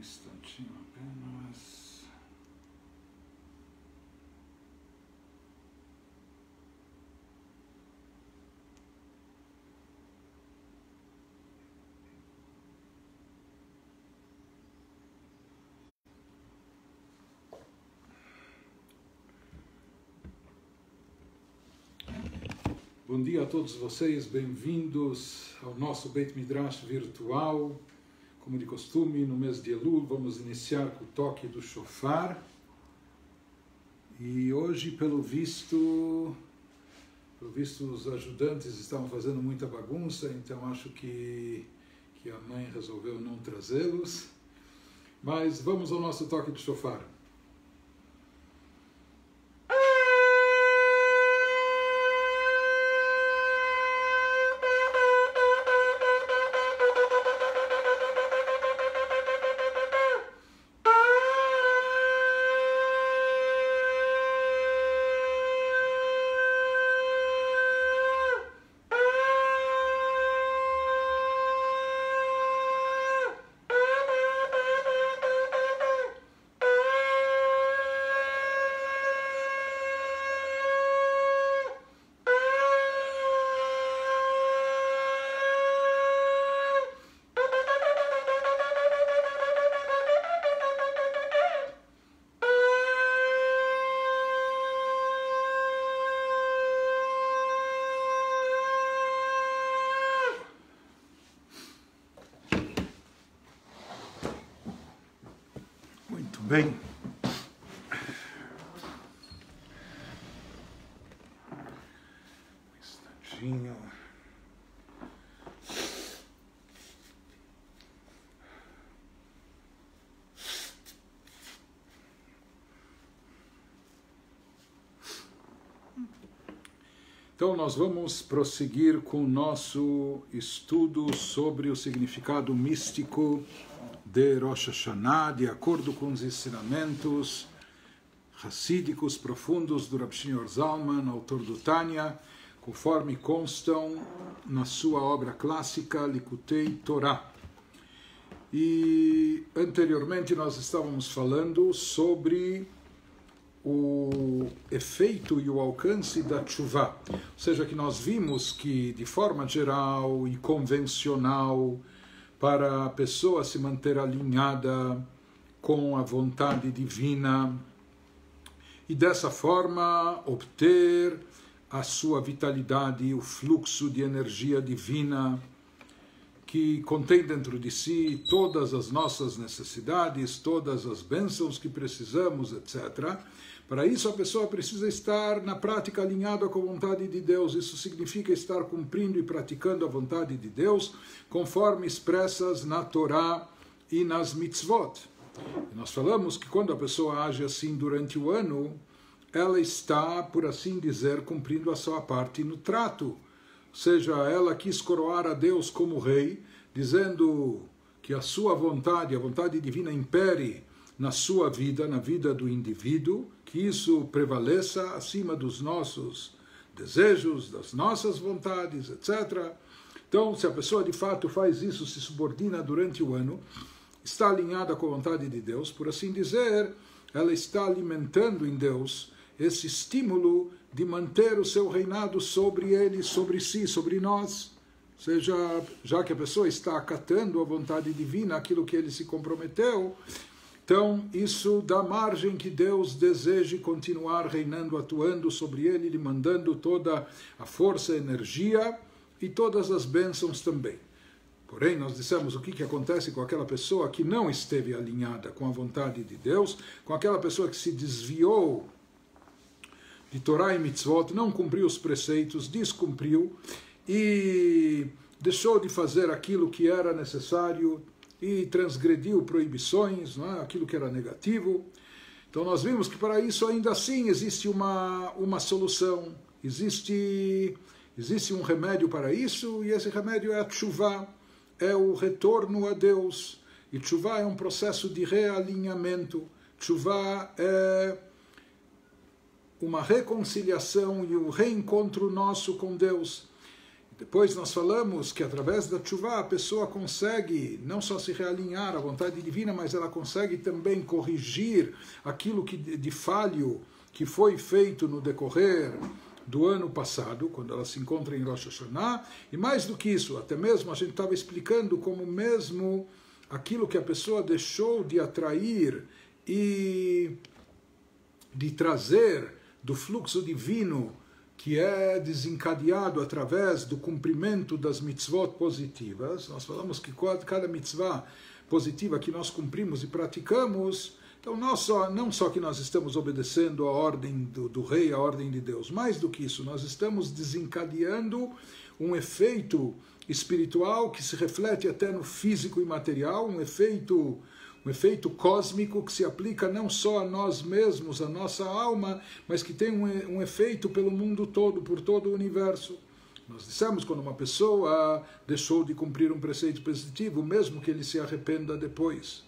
instantinho apenas. Bom dia a todos vocês, bem-vindos ao nosso Beit Midrash virtual. Como de costume, no mês de Elul, vamos iniciar com o toque do shofar. E hoje, pelo visto, os ajudantes estavam fazendo muita bagunça, então acho que a mãe resolveu não trazê-los. Mas vamos ao nosso toque do shofar. Bem, um instantinho. Então nós vamos prosseguir com o nosso estudo sobre o significado místico de Rosh Hashanah, de acordo com os ensinamentos racídicos profundos do Rav Shneur Zalman, autor do Tânia, conforme constam na sua obra clássica Likutei Torá. E anteriormente nós estávamos falando sobre o efeito e o alcance da tshuva, ou seja, que nós vimos que de forma geral e convencional, para a pessoa se manter alinhada com a vontade divina e dessa forma obter a sua vitalidade, o fluxo de energia divina que contém dentro de si todas as nossas necessidades, todas as bênçãos que precisamos, etc. Para isso a pessoa precisa estar na prática alinhada com a vontade de Deus. Isso significa estar cumprindo e praticando a vontade de Deus conforme expressas na Torá e nas mitzvot. E nós falamos que quando a pessoa age assim durante o ano, ela está, por assim dizer, cumprindo a sua parte no trato. Ou seja, ela quis coroar a Deus como rei, dizendo que a sua vontade, a vontade divina impere na sua vida, na vida do indivíduo, que isso prevaleça acima dos nossos desejos, das nossas vontades, etc. Então, se a pessoa de fato faz isso, se subordina durante o ano, está alinhada com a vontade de Deus, por assim dizer, ela está alimentando em Deus esse estímulo de manter o seu reinado sobre ele, sobre si, sobre nós. Ou seja, já que a pessoa está acatando a vontade divina, aquilo que ele se comprometeu, então isso dá margem que Deus deseje continuar reinando, atuando sobre ele, lhe mandando toda a força, a energia e todas as bênçãos também. Porém, nós dissemos o que acontece com aquela pessoa que não esteve alinhada com a vontade de Deus, com aquela pessoa que se desviou de Torá e Mitzvot, não cumpriu os preceitos, descumpriu e deixou de fazer aquilo que era necessário e transgrediu proibições, não é? Aquilo que era negativo. Então nós vimos que para isso ainda assim existe uma solução, existe um remédio para isso, e esse remédio é a tshuva, é o retorno a Deus. E tshuva é um processo de realinhamento, tshuva é uma reconciliação e um reencontro nosso com Deus. Depois nós falamos que através da tshuva a pessoa consegue não só se realinhar à vontade divina, mas ela consegue também corrigir aquilo que de falho que foi feito no decorrer do ano passado, quando ela se encontra em Rosh Hashanah. E mais do que isso, até mesmo a gente estava explicando como mesmo aquilo que a pessoa deixou de atrair e de trazer do fluxo divino que é desencadeado através do cumprimento das mitzvot positivas. Nós falamos que cada mitzvah positiva que nós cumprimos e praticamos, então não só que nós estamos obedecendo a ordem do rei, a ordem de Deus, mais do que isso, nós estamos desencadeando um efeito espiritual que se reflete até no físico e material, um efeito cósmico que se aplica não só a nós mesmos, a nossa alma, mas que tem um efeito pelo mundo todo, por todo o universo. Nós dissemos quando uma pessoa deixou de cumprir um preceito positivo, mesmo que ele se arrependa depois,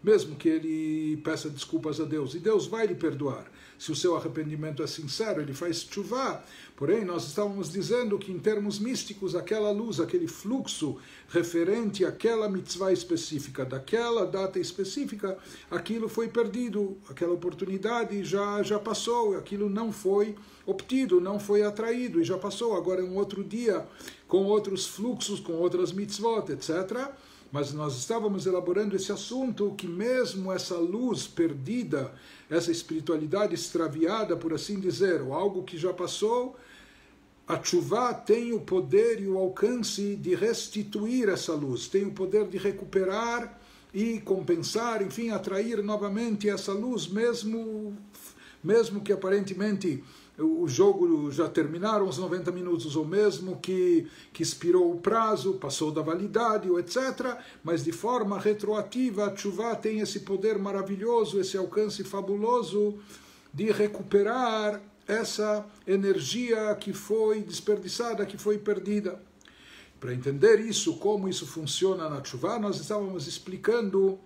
mesmo que ele peça desculpas a Deus, e Deus vai lhe perdoar. Se o seu arrependimento é sincero, ele faz tshuva. Porém, nós estávamos dizendo que em termos místicos, aquela luz, aquele fluxo referente àquela mitzvah específica, daquela data específica, aquilo foi perdido, aquela oportunidade já passou, aquilo não foi obtido, não foi atraído, e já passou. Agora é um outro dia, com outros fluxos, com outras mitzvot, etc., mas nós estávamos elaborando esse assunto que mesmo essa luz perdida, essa espiritualidade extraviada, por assim dizer, ou algo que já passou, a tshuva tem o poder e o alcance de restituir essa luz, tem o poder de recuperar e compensar, enfim, atrair novamente essa luz, mesmo que aparentemente o jogo já terminaram os 90 minutos, ou mesmo que expirou o prazo, passou da validade, etc. Mas de forma retroativa, a tshuva tem esse poder maravilhoso, esse alcance fabuloso de recuperar essa energia que foi desperdiçada, que foi perdida. Para entender isso, como isso funciona na tshuva, nós estávamos explicando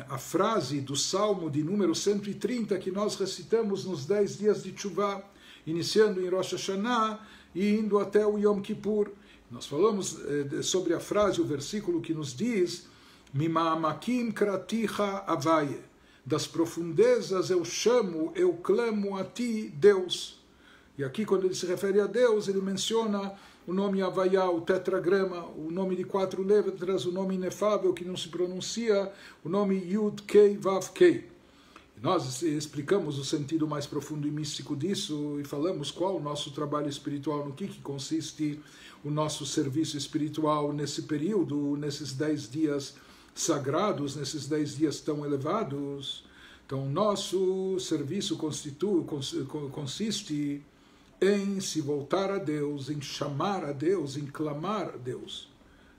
a frase do Salmo de número 130 que nós recitamos nos 10 dias de tshuva, iniciando em Rosh Hashanah e indo até o Yom Kippur. Nós falamos sobre a frase, o versículo que nos diz: Mima'amakim kraticha avaye, das profundezas eu chamo, eu clamo a ti, Deus. E aqui, quando ele se refere a Deus, ele menciona o nome Havaiá, o tetragrama, o nome de 4 letras, o nome inefável que não se pronuncia, o nome Yud Kei Vav Kei. Nós explicamos o sentido mais profundo e místico disso e falamos qual o nosso trabalho espiritual, no que consiste o nosso serviço espiritual nesse período, nesses 10 dias sagrados, nesses 10 dias tão elevados. Então, nosso serviço consiste em se voltar a Deus, em chamar a Deus, em clamar a Deus.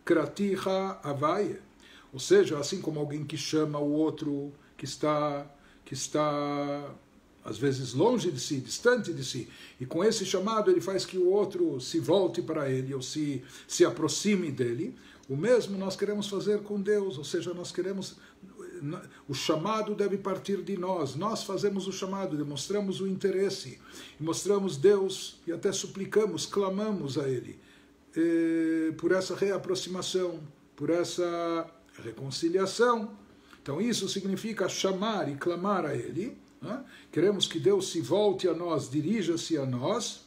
Kraticha avaye. Ou seja, assim como alguém que chama o outro que está às vezes longe de si, distante de si, e com esse chamado ele faz que o outro se volte para ele, ou se aproxime dele. O mesmo nós queremos fazer com Deus, ou seja, o chamado deve partir de nós. Nós fazemos o chamado, demonstramos o interesse, e mostramos Deus, e até suplicamos, clamamos a Ele, por essa reaproximação, por essa reconciliação. Então isso significa chamar e clamar a Ele, né? Queremos que Deus se volte a nós, dirija-se a nós,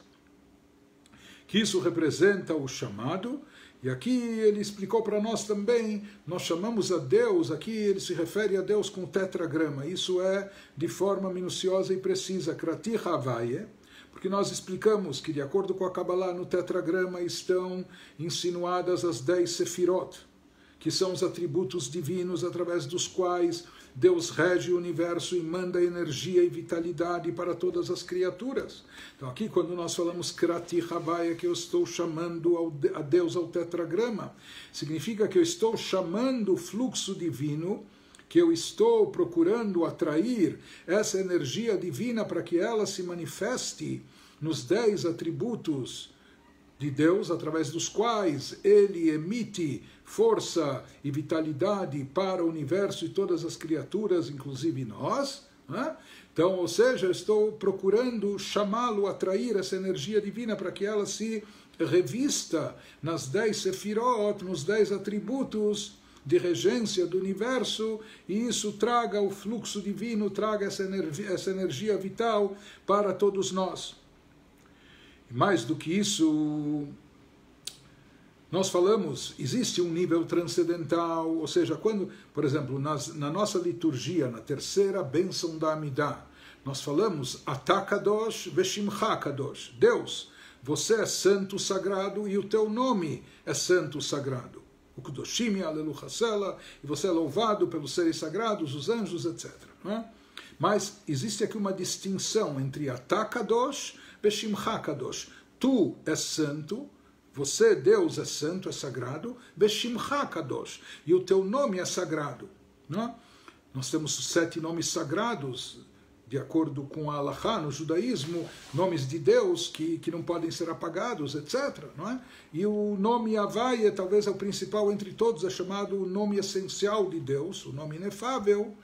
que isso representa o chamado. E aqui ele explicou para nós também, nós chamamos a Deus, aqui ele se refere a Deus com o tetragrama, isso é de forma minuciosa e precisa, Kraticha Avaye, porque nós explicamos que de acordo com a Kabbalah, no tetragrama estão insinuadas as 10 sefirot, que são os atributos divinos através dos quais Deus rege o universo e manda energia e vitalidade para todas as criaturas. Então aqui quando nós falamos Krati Havaya, que eu estou chamando a Deus ao tetragrama, significa que eu estou chamando o fluxo divino, que eu estou procurando atrair essa energia divina para que ela se manifeste nos 10 atributos de Deus, através dos quais ele emite força e vitalidade para o universo e todas as criaturas, inclusive nós, né? Então, ou seja, eu estou procurando chamá-lo, atrair essa energia divina para que ela se revista nas 10 sefirot, nos 10 atributos de regência do universo, e isso traga o fluxo divino, traga essa energia vital para todos nós. E mais do que isso, nós falamos, existe um nível transcendental, ou seja, quando, por exemplo, na nossa liturgia, na terceira bênção da Amidah, nós falamos Atah Kadosh Veshimcha Kadosh. Deus, você é santo, sagrado, e o teu nome é santo, sagrado. O Kudoshim Alelu Hasela, e você é louvado pelos seres sagrados, os anjos, etc. Não é? Mas existe aqui uma distinção entre Atah Kadosh Veshimcha Kadosh. Tu és santo, você, Deus, é santo, é sagrado, Beshimcha Kadosh, e o teu nome é sagrado. Não é? Nós temos 7 nomes sagrados, de acordo com a Halachá, no judaísmo, nomes de Deus que não podem ser apagados, etc. Não é? E o nome Havai, talvez é o principal entre todos, é chamado o nome essencial de Deus, o nome inefável.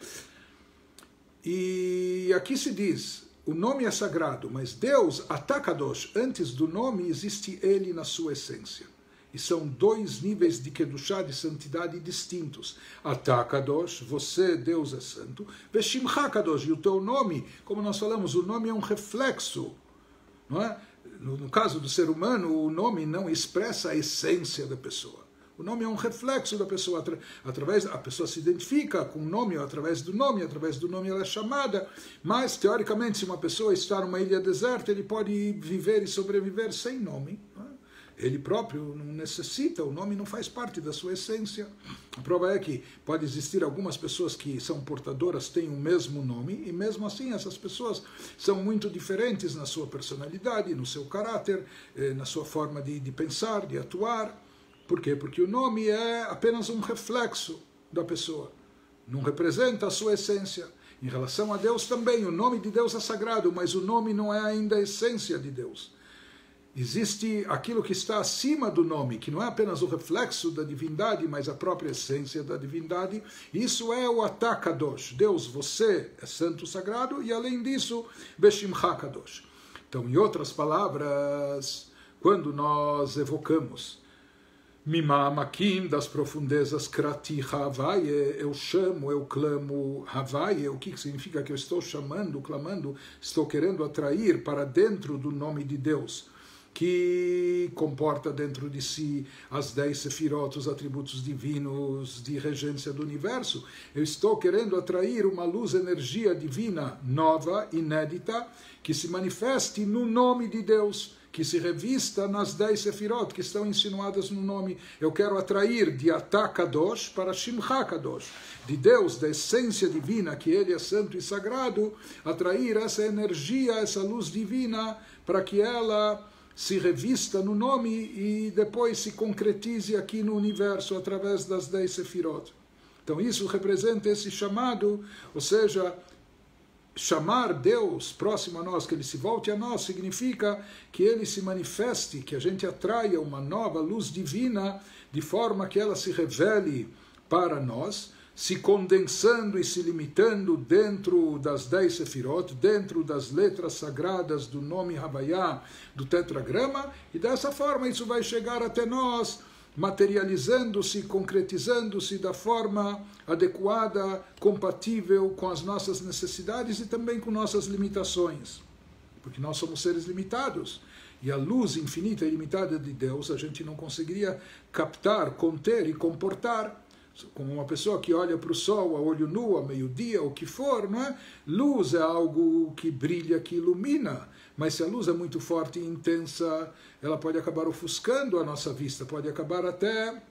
E aqui se diz, o nome é sagrado, mas Deus, Atah Kadosh, antes do nome existe Ele na sua essência. E são 2 níveis de Kedushá, de santidade distintos. Atah Kadosh, você, Deus, é santo. Veshimcha Kadosh, e o teu nome, como nós falamos, o nome é um reflexo. Não é? No caso do ser humano, o nome não expressa a essência da pessoa. O nome é um reflexo da pessoa. A pessoa se identifica com o nome, ou através do nome ela é chamada. Mas, teoricamente, se uma pessoa está numa ilha deserta, ele pode viver e sobreviver sem nome. Não é? Ele próprio não necessita, o nome não faz parte da sua essência. A prova é que pode existir algumas pessoas que são portadoras, têm o mesmo nome, e mesmo assim essas pessoas são muito diferentes na sua personalidade, no seu caráter, na sua forma de pensar, de atuar. Por quê? Porque o nome é apenas um reflexo da pessoa, não representa a sua essência. Em relação a Deus também, o nome de Deus é sagrado, mas o nome não é ainda a essência de Deus. Existe aquilo que está acima do nome, que não é apenas o reflexo da divindade, mas a própria essência da divindade. Isso é o Atah Kadosh. Deus, você é santo, sagrado, e além disso, Beshimcha Kadosh. Então, em outras palavras, quando nós evocamos Mimamakim, das profundezas Krati Havaye, eu chamo, eu clamo Havaye, o que significa que eu estou chamando, clamando, estou querendo atrair para dentro do nome de Deus, que comporta dentro de si as 10 sefirot, os atributos divinos de regência do universo. Eu estou querendo atrair uma luz, energia divina nova, inédita, que se manifeste no nome de Deus, que se revista nas 10 sefirot que estão insinuadas no nome. Eu quero atrair de Atah Kadosh para Shimcha Kadosh, de Deus, da essência divina, que Ele é santo e sagrado, atrair essa energia, essa luz divina, para que ela se revista no nome e depois se concretize aqui no universo através das 10 sefirot. Então isso representa esse chamado, ou seja, chamar Deus próximo a nós, que Ele se volte a nós, significa que Ele se manifeste, que a gente atraia uma nova luz divina, de forma que ela se revele para nós, se condensando e se limitando dentro das 10 sefirot, dentro das letras sagradas do nome Havaiá, do tetragrama, e dessa forma isso vai chegar até nós, materializando-se, concretizando-se da forma adequada, compatível com as nossas necessidades e também com nossas limitações. Porque nós somos seres limitados, e a luz infinita e ilimitada de Deus a gente não conseguiria captar, conter e comportar. Como uma pessoa que olha para o sol a olho nu, a meio-dia, o que for, não é? Luz é algo que brilha, que ilumina, mas se a luz é muito forte e intensa, ela pode acabar ofuscando a nossa vista, pode acabar até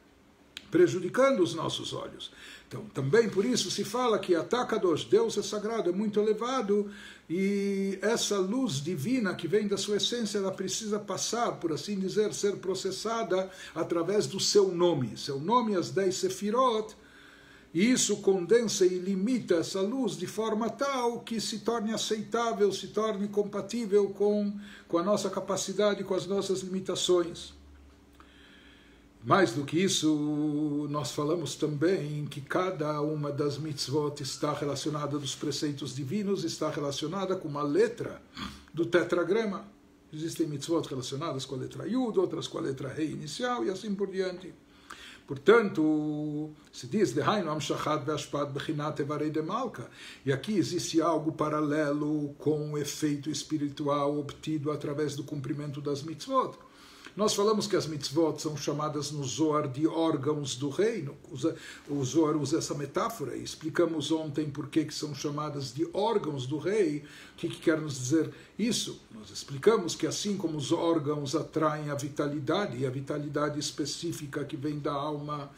prejudicando os nossos olhos. Então, também por isso se fala que Atah Kadosh, Deus é sagrado, é muito elevado, e essa luz divina que vem da sua essência, ela precisa passar, por assim dizer, ser processada através do seu nome. Seu nome, as 10 sefirot, e isso condensa e limita essa luz de forma tal que se torne aceitável, se torne compatível com a nossa capacidade, com as nossas limitações. Mais do que isso, nós falamos também que cada uma das mitzvot está relacionada, dos preceitos divinos, está relacionada com uma letra do tetragrama. Existem mitzvot relacionadas com a letra Yud, outras com a letra Rei inicial e assim por diante. Portanto, se diz, e aqui existe algo paralelo com o efeito espiritual obtido através do cumprimento das mitzvot. Nós falamos que as mitzvot são chamadas no Zohar de órgãos do reino. O Zohar usa essa metáfora e explicamos ontem por que são chamadas de órgãos do rei. O que quer nos dizer isso? Nós explicamos que assim como os órgãos atraem a vitalidade, e a vitalidade específica que vem da alma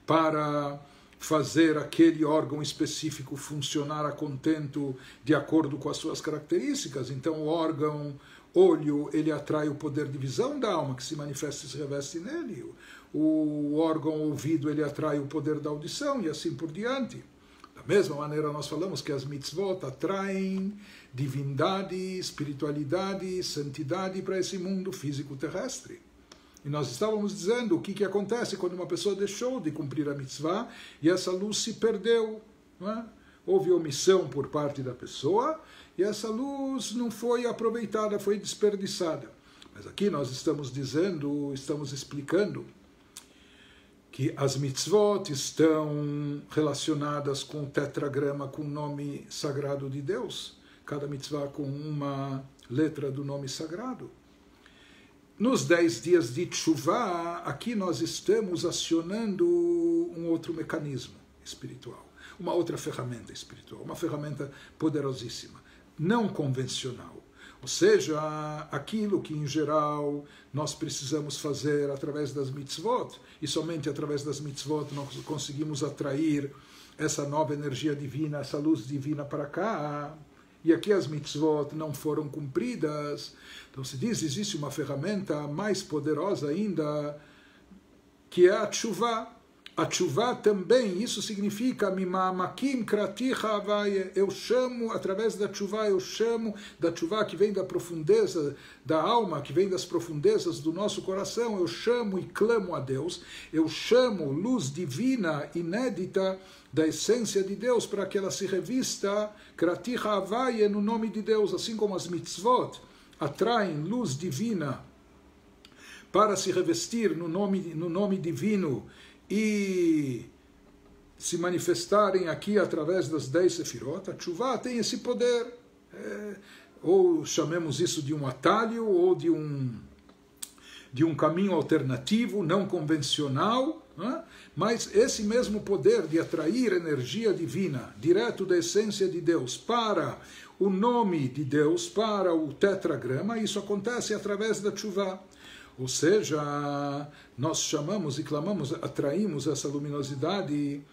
para fazer aquele órgão específico funcionar a contento de acordo com as suas características, então o órgão olho, ele atrai o poder de visão da alma, que se manifesta e se reveste nele. O órgão ouvido, ele atrai o poder da audição, e assim por diante. Da mesma maneira, nós falamos que as mitzvot atraem divindade, espiritualidade, santidade para esse mundo físico-terrestre. E nós estávamos dizendo o que acontece quando uma pessoa deixou de cumprir a mitzvah e essa luz se perdeu, não é? Houve omissão por parte da pessoa e essa luz não foi aproveitada, foi desperdiçada. Mas aqui nós estamos dizendo, estamos explicando que as mitzvot estão relacionadas com o tetragrama, com o nome sagrado de Deus. Cada mitzvah com uma letra do nome sagrado. Nos 10 dias de Teshuvah, aqui nós estamos acionando um outro mecanismo espiritual. Uma outra ferramenta espiritual, uma ferramenta poderosíssima, não convencional. Ou seja, aquilo que em geral nós precisamos fazer através das mitzvot, e somente através das mitzvot nós conseguimos atrair essa nova energia divina, essa luz divina para cá, e aqui as mitzvot não foram cumpridas. Então se diz, existe uma ferramenta mais poderosa ainda, que é a Teshuvah. A Teshuvah também, isso significa Mimamakim Krati Havaya. Eu chamo, através da Teshuvah, eu chamo da Teshuvah que vem da profundeza da alma, que vem das profundezas do nosso coração, eu chamo e clamo a Deus, eu chamo luz divina, inédita, da essência de Deus, para que ela se revista, Krati Havaya, no nome de Deus, assim como as mitzvot atraem luz divina para se revestir no nome divino, e se manifestarem aqui através das 10 sefirot. A Teshuvah tem esse poder, ou chamemos isso de um atalho, ou de um caminho alternativo, não convencional, né? Mas esse mesmo poder de atrair energia divina, direto da essência de Deus, para o nome de Deus, para o tetragrama, isso acontece através da Teshuvah. Ou seja, nós chamamos e clamamos, atraímos essa luminosidade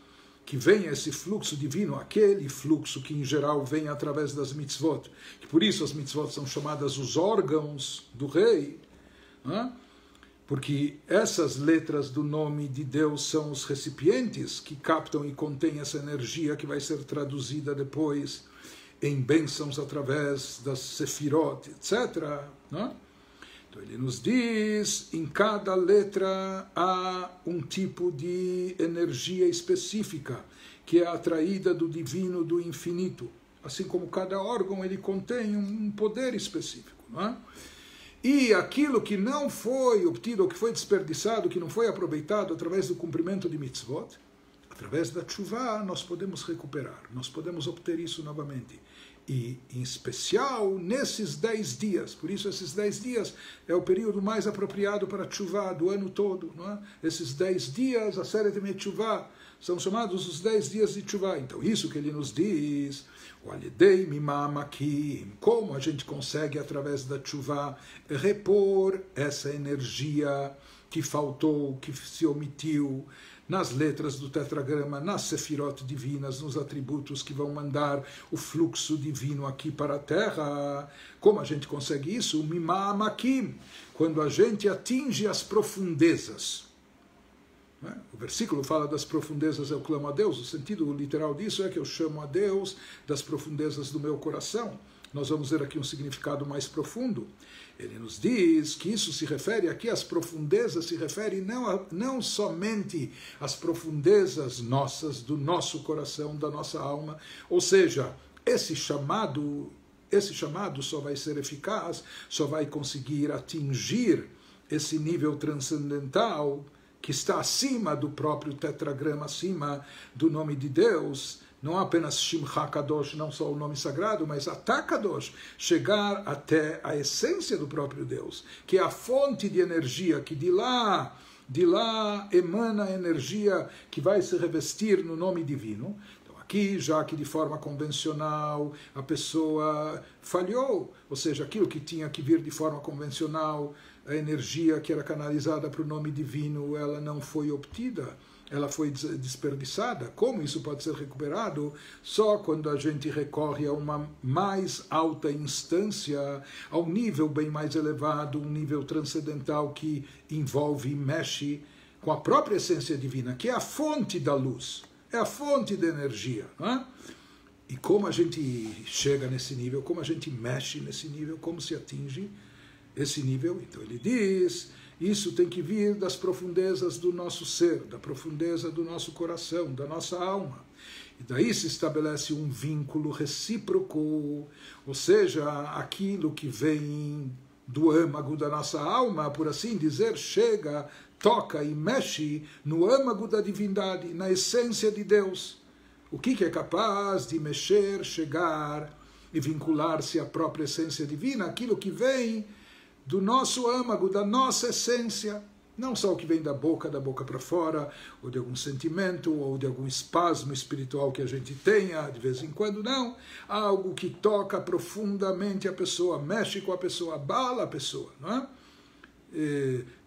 que vem, esse fluxo divino, aquele fluxo que em geral vem através das mitzvot, que por isso as mitzvot são chamadas os órgãos do rei, né? Porque essas letras do nome de Deus são os recipientes que captam e contêm essa energia que vai ser traduzida depois em bênçãos através das sefirot, etc., né? Então ele nos diz, em cada letra há um tipo de energia específica, que é atraída do divino, do infinito. Assim como cada órgão ele contém um poder específico, não é? E aquilo que não foi obtido, ou que foi desperdiçado, que não foi aproveitado através do cumprimento de mitzvot, através da Teshuvah nós podemos recuperar, nós podemos obter isso novamente. E, em especial, nesses 10 dias. Por isso, esses 10 dias é o período mais apropriado para a Teshuvah do ano todo. Não é? Esses 10 dias, a série de Teshuvah, são chamados os 10 dias de Teshuvah. Então, isso que ele nos diz, o Alidei Mimamakim, como a gente consegue, através da Teshuvah, repor essa energia que faltou, que se omitiu, nas letras do tetragrama, nas sefirot divinas, nos atributos que vão mandar o fluxo divino aqui para a Terra. Como a gente consegue isso? Mimamakim, quando a gente atinge as profundezas. O versículo fala das profundezas, eu clamo a Deus. O sentido literal disso é que eu chamo a Deus das profundezas do meu coração. nós vamos ver aqui um significado mais profundo. Ele nos diz que isso se refere aqui às profundezas, se refere não somente às profundezas nossas, do nosso coração, da nossa alma, ou seja, esse chamado só vai ser eficaz, só vai conseguir atingir esse nível transcendental que está acima do próprio tetragrama, acima do nome de Deus, não apenas Shimcha Kadosh, não só o nome sagrado, mas Atah Kadosh, chegar até a essência do próprio Deus, que é a fonte de energia, que de lá emana a energia que vai se revestir no nome divino. Então aqui, já que de forma convencional a pessoa falhou, ou seja, aquilo que tinha que vir de forma convencional, a energia que era canalizada para o nome divino, ela não foi obtida, ela foi desperdiçada. Como isso pode ser recuperado? Só quando a gente recorre a uma mais alta instância, a um nível bem mais elevado, um nível transcendental que envolve e mexe com a própria essência divina, que é a fonte da luz, é a fonte da energia. Não é? E como a gente chega nesse nível, como a gente mexe nesse nível, como se atinge esse nível? Então ele diz, isso tem que vir das profundezas do nosso ser, da profundeza do nosso coração, da nossa alma. E daí se estabelece um vínculo recíproco, ou seja, aquilo que vem do âmago da nossa alma, por assim dizer, chega, toca e mexe no âmago da divindade, na essência de Deus. O que é capaz de mexer, chegar e vincular-se à própria essência divina? Aquilo que vem do nosso âmago, da nossa essência, não só o que vem da boca para fora, ou de algum sentimento, ou de algum espasmo espiritual que a gente tenha, de vez em quando, não. Algo que toca profundamente a pessoa, mexe com a pessoa, abala a pessoa, não é?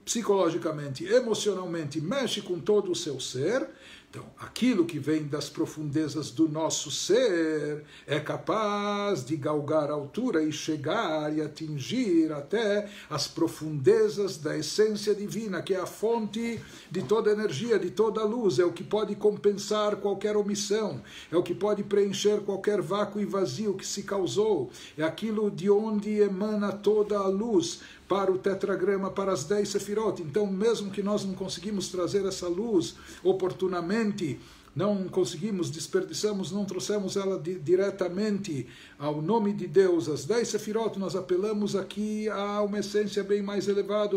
Psicologicamente, emocionalmente, mexe com todo o seu ser. Então, aquilo que vem das profundezas do nosso ser é capaz de galgar a altura e chegar e atingir até as profundezas da essência divina, que é a fonte de toda energia, de toda luz, é o que pode compensar qualquer omissão, é o que pode preencher qualquer vácuo e vazio que se causou, é aquilo de onde emana toda a luz para o tetragrama, para as 10 sefirot. Então, mesmo que nós não conseguimos trazer essa luz oportunamente, não conseguimos, desperdiçamos, não trouxemos ela diretamente ao nome de Deus, as 10 sefirot, nós apelamos aqui a uma essência bem mais elevada,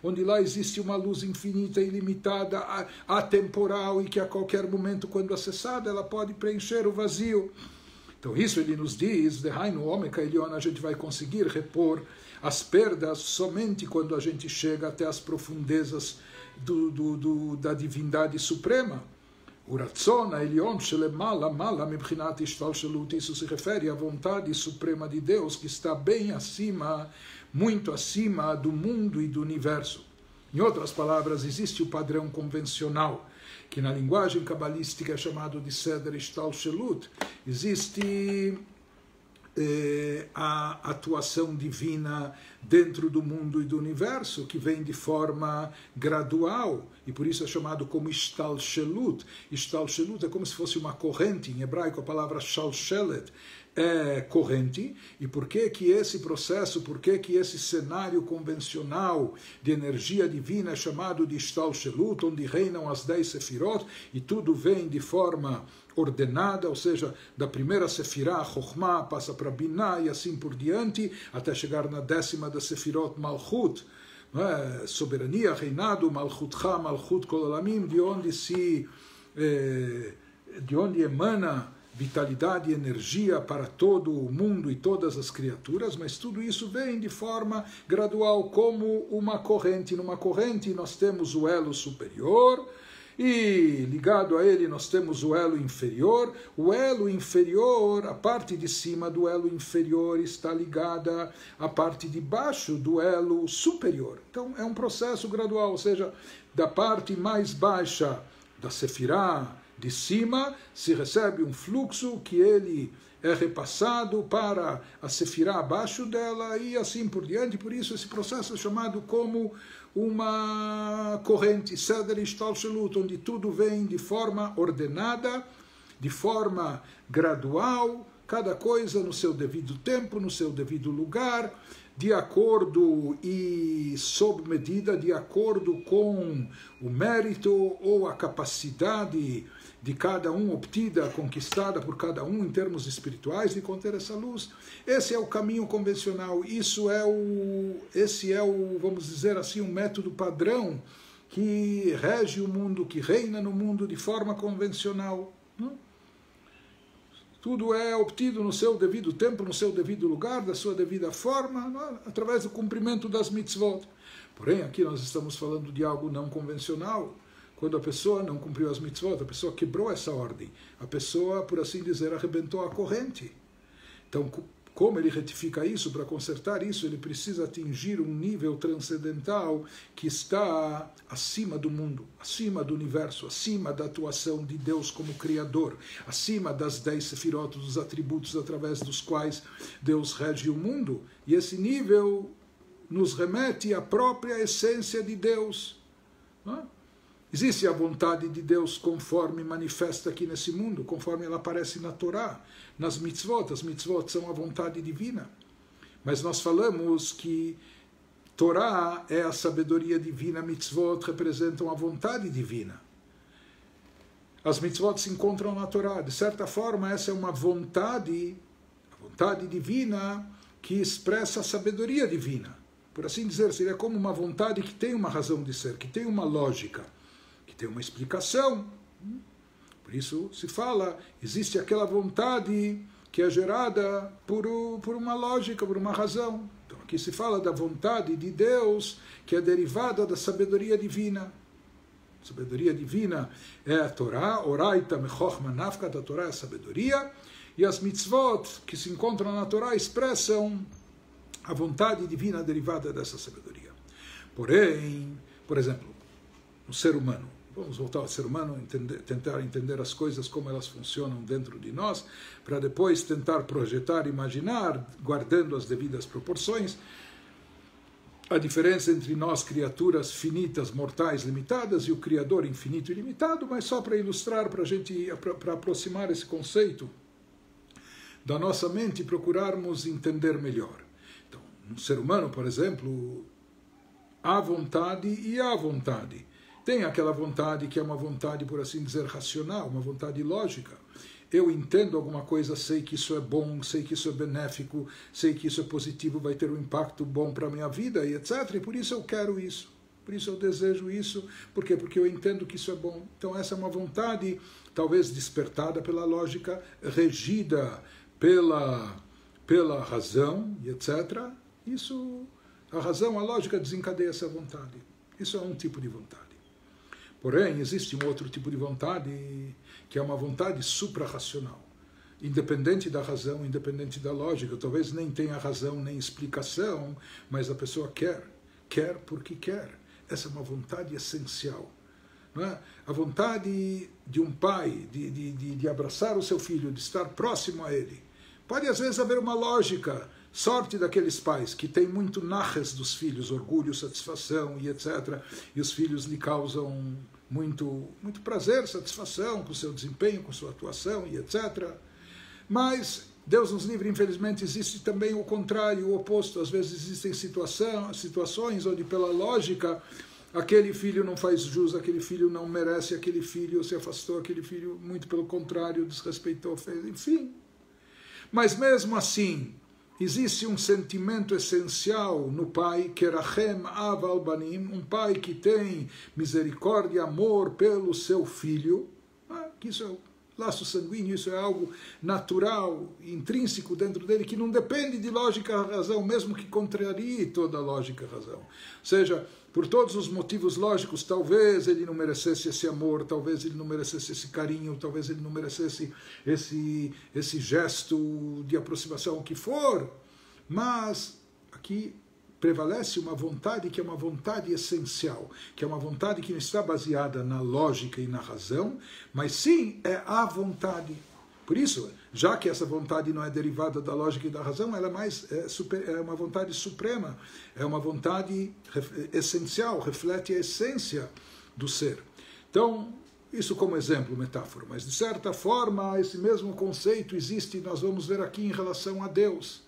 onde lá existe uma luz infinita, ilimitada, atemporal, e que a qualquer momento, quando acessada, ela pode preencher o vazio. Então isso ele nos diz, no Ômega Elion, a gente vai conseguir repor as perdas somente quando a gente chega até as profundezas da divindade suprema. O Ratzon Elion Shelemala Mala Mibchinat Ishtalshelut, isso se refere à vontade suprema de Deus, que está bem acima, muito acima do mundo e do universo. Em outras palavras, existe o padrão convencional, que na linguagem cabalística é chamado de Seder Ishtalshelut. Existe a atuação divina dentro do mundo e do universo, que vem de forma gradual, e por isso é chamado como Ishtalshelut. Ishtalshelut é como se fosse uma corrente, em hebraico a palavra Shalshelet é corrente. E por que esse processo, por que esse cenário convencional de energia divina é chamado de Ishtalshelut, onde reinam as 10 sefirot, e tudo vem de forma ordenada, ou seja, da primeira sefirah, Chokhmah, passa para Binah e assim por diante, até chegar na 10ª da sefirot, Malchut, soberania, reinado, Malchutcha, Malchut Kol Olamim, de onde emana vitalidade e energia para todo o mundo e todas as criaturas, mas tudo isso vem de forma gradual, como uma corrente. Numa corrente nós temos o elo superior, e ligado a ele nós temos o elo inferior. O elo inferior, a parte de cima do elo inferior está ligada à parte de baixo do elo superior. Então é um processo gradual, ou seja, da parte mais baixa da sefirá de cima se recebe um fluxo que ele é repassado para a sefirá abaixo dela e assim por diante. Por isso esse processo é chamado como uma corrente, Seder Ishtalshelut, onde tudo vem de forma ordenada, de forma gradual, cada coisa no seu devido tempo, no seu devido lugar, de acordo e sob medida, de acordo com o mérito ou a capacidade de cada um obtida, conquistada por cada um em termos espirituais, de conter essa luz. Esse é o caminho convencional, esse é o, vamos dizer assim, um método padrão que rege o mundo, que reina no mundo de forma convencional. Tudo é obtido no seu devido tempo, no seu devido lugar, da sua devida forma, através do cumprimento das mitzvot. Porém, aqui nós estamos falando de algo não convencional. Quando a pessoa não cumpriu as mitzvot, a pessoa quebrou essa ordem. A pessoa, por assim dizer, arrebentou a corrente. Então, como ele retifica isso? Para consertar isso, ele precisa atingir um nível transcendental que está acima do mundo, acima do universo, acima da atuação de Deus como Criador, acima das 10 sefirot, dos atributos através dos quais Deus rege o mundo. E esse nível nos remete à própria essência de Deus. Existe a vontade de Deus conforme manifesta aqui nesse mundo, conforme ela aparece na Torá, nas mitzvot. As mitzvot são a vontade divina. Mas nós falamos que Torá é a sabedoria divina, mitzvot representam a vontade divina. As mitzvot se encontram na Torá. De certa forma, essa é uma vontade, a vontade divina que expressa a sabedoria divina. Por assim dizer, seria como uma vontade que tem uma razão de ser, que tem uma lógica, que tem uma explicação. Por isso se fala, existe aquela vontade que é gerada por uma lógica, por uma razão. Então aqui se fala da vontade de Deus, que é derivada da sabedoria divina. A sabedoria divina é a Torá, Oraita Mechochma Nafkat, a Torá é a sabedoria, e as mitzvot que se encontram na Torá expressam a vontade divina derivada dessa sabedoria. Porém, por exemplo, no ser humano, vamos voltar ao ser humano, tentar entender as coisas, como elas funcionam dentro de nós, para depois tentar projetar, imaginar, guardando as devidas proporções, a diferença entre nós, criaturas finitas, mortais, limitadas, e o Criador infinito e ilimitado, mas só para ilustrar, para aproximar esse conceito da nossa mente e procurarmos entender melhor. Então, no ser humano, por exemplo, há vontade e há vontade. Tem aquela vontade que é uma vontade, por assim dizer, racional, uma vontade lógica. Eu entendo alguma coisa, sei que isso é bom, sei que isso é benéfico, sei que isso é positivo, vai ter um impacto bom para a minha vida, e etc. E por isso eu quero isso, por isso eu desejo isso. Por quê? Porque eu entendo que isso é bom. Então essa é uma vontade, talvez despertada pela lógica, regida pela razão, e etc. Isso, a razão, a lógica desencadeia essa vontade. Isso é um tipo de vontade. Porém, existe um outro tipo de vontade, que é uma vontade suprarracional, independente da razão, independente da lógica. Talvez nem tenha razão, nem explicação, mas a pessoa quer porque quer. Essa é uma vontade essencial. Não é? A vontade de um pai de abraçar o seu filho, de estar próximo a ele. Pode às vezes haver uma lógica, sorte daqueles pais que têm muito naches dos filhos, orgulho, satisfação e etc. E os filhos lhe causam muito prazer, satisfação com o seu desempenho, com sua atuação e etc. Mas Deus nos livre, infelizmente, existe também o contrário, o oposto. Às vezes existem situações onde, pela lógica, aquele filho não faz jus, aquele filho não merece, aquele filho se afastou, aquele filho, muito pelo contrário, desrespeitou, fez, enfim. Mas mesmo assim, existe um sentimento essencial no pai, que Rachem Av al Banim, um pai que tem misericórdia, amor pelo seu filho, que isso é laço sanguíneo, isso é algo natural, intrínseco dentro dele, que não depende de lógica e razão, mesmo que contrarie toda a lógica e razão. Ou seja, por todos os motivos lógicos, talvez ele não merecesse esse amor, talvez ele não merecesse esse carinho, talvez ele não merecesse esse gesto de aproximação, o que for, mas aqui prevalece uma vontade que é uma vontade essencial, que é uma vontade que não está baseada na lógica e na razão, mas sim é a vontade. Por isso, já que essa vontade não é derivada da lógica e da razão, ela é uma vontade suprema, é uma vontade essencial, reflete a essência do ser. Então, Isso como exemplo, metáfora, mas de certa forma esse mesmo conceito existe, nós vamos ver aqui em relação a Deus.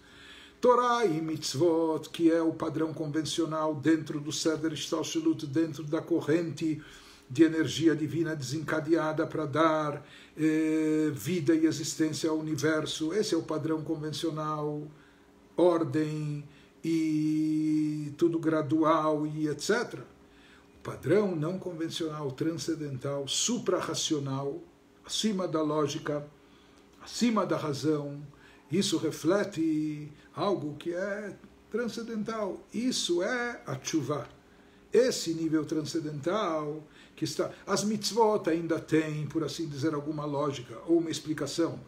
Torá e mitzvot, que é o padrão convencional dentro do Seder Ishtalshelut, dentro da corrente de energia divina desencadeada para dar vida e existência ao universo. Esse é o padrão convencional, ordem e tudo gradual e etc. O padrão não convencional, transcendental, suprarracional, acima da lógica, acima da razão, isso reflete algo que é transcendental. Isso é a tshuva. Esse nível transcendental que está... As mitzvot ainda têm, por assim dizer, alguma lógica ou uma explicação.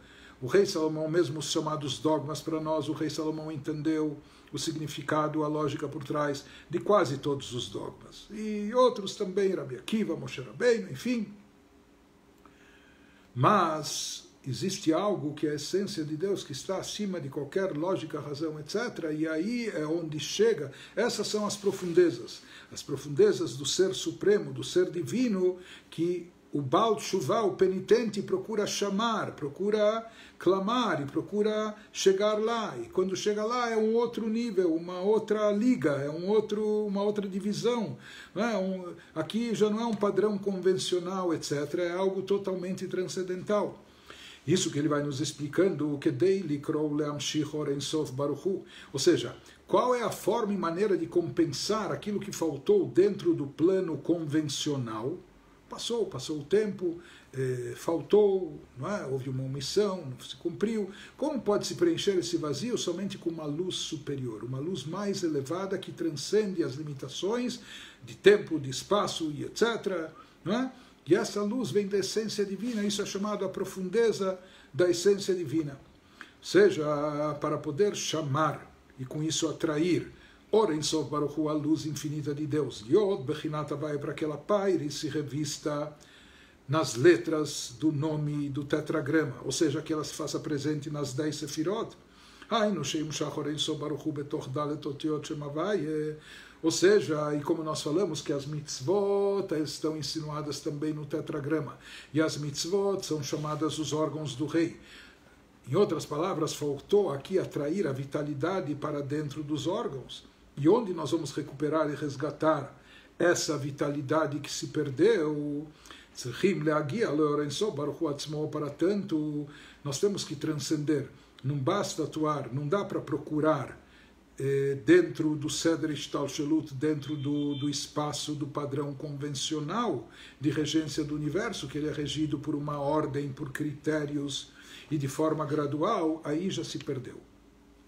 O rei Salomão, mesmo os chamados dogmas para nós, o rei Salomão entendeu o significado, a lógica por trás de quase todos os dogmas. E outros também, Rabi Akiva, Moshe Rabbeinu, enfim. Mas existe algo que é a essência de Deus, que está acima de qualquer lógica, razão, etc. E aí é onde chega. Essas são as profundezas do ser supremo, do ser divino, que o Baal Teshuvah, o penitente, procura chamar, procura clamar e procura chegar lá. E quando chega lá é um outro nível, uma outra liga, é uma outra divisão. Não é? Aqui já não é um padrão convencional, etc. É algo totalmente transcendental. Isso que ele vai nos explicando, o que ou seja, qual é a forma e maneira de compensar aquilo que faltou dentro do plano convencional. Passou o tempo, faltou, não é? Houve uma omissão, não se cumpriu. Como pode se preencher esse vazio? Somente com uma luz superior, uma luz mais elevada que transcende as limitações de tempo, de espaço e etc. Não é? E essa luz vem da essência divina, isso é chamado a profundeza da essência divina. Ou seja, para poder chamar e com isso atrair Oren Sof Baruch Hu, a luz infinita de Deus. Yod Bechinat Havai, para que ela paire e se revista nas letras do nome do tetragrama, ou seja, que ela se faça presente nas 10 Sefirot. Ou seja, e como nós falamos que as mitzvot estão insinuadas também no tetragrama, e as mitzvot são chamadas os órgãos do rei. Em outras palavras, faltou aqui atrair a vitalidade para dentro dos órgãos. E onde nós vamos recuperar e resgatar essa vitalidade que se perdeu? Para tanto, nós temos que transcender. Não basta atuar, não dá para procurar dentro do Seder Ishtalshelut, dentro do espaço do padrão convencional de regência do universo, que ele é regido por uma ordem, por critérios e de forma gradual, aí já se perdeu.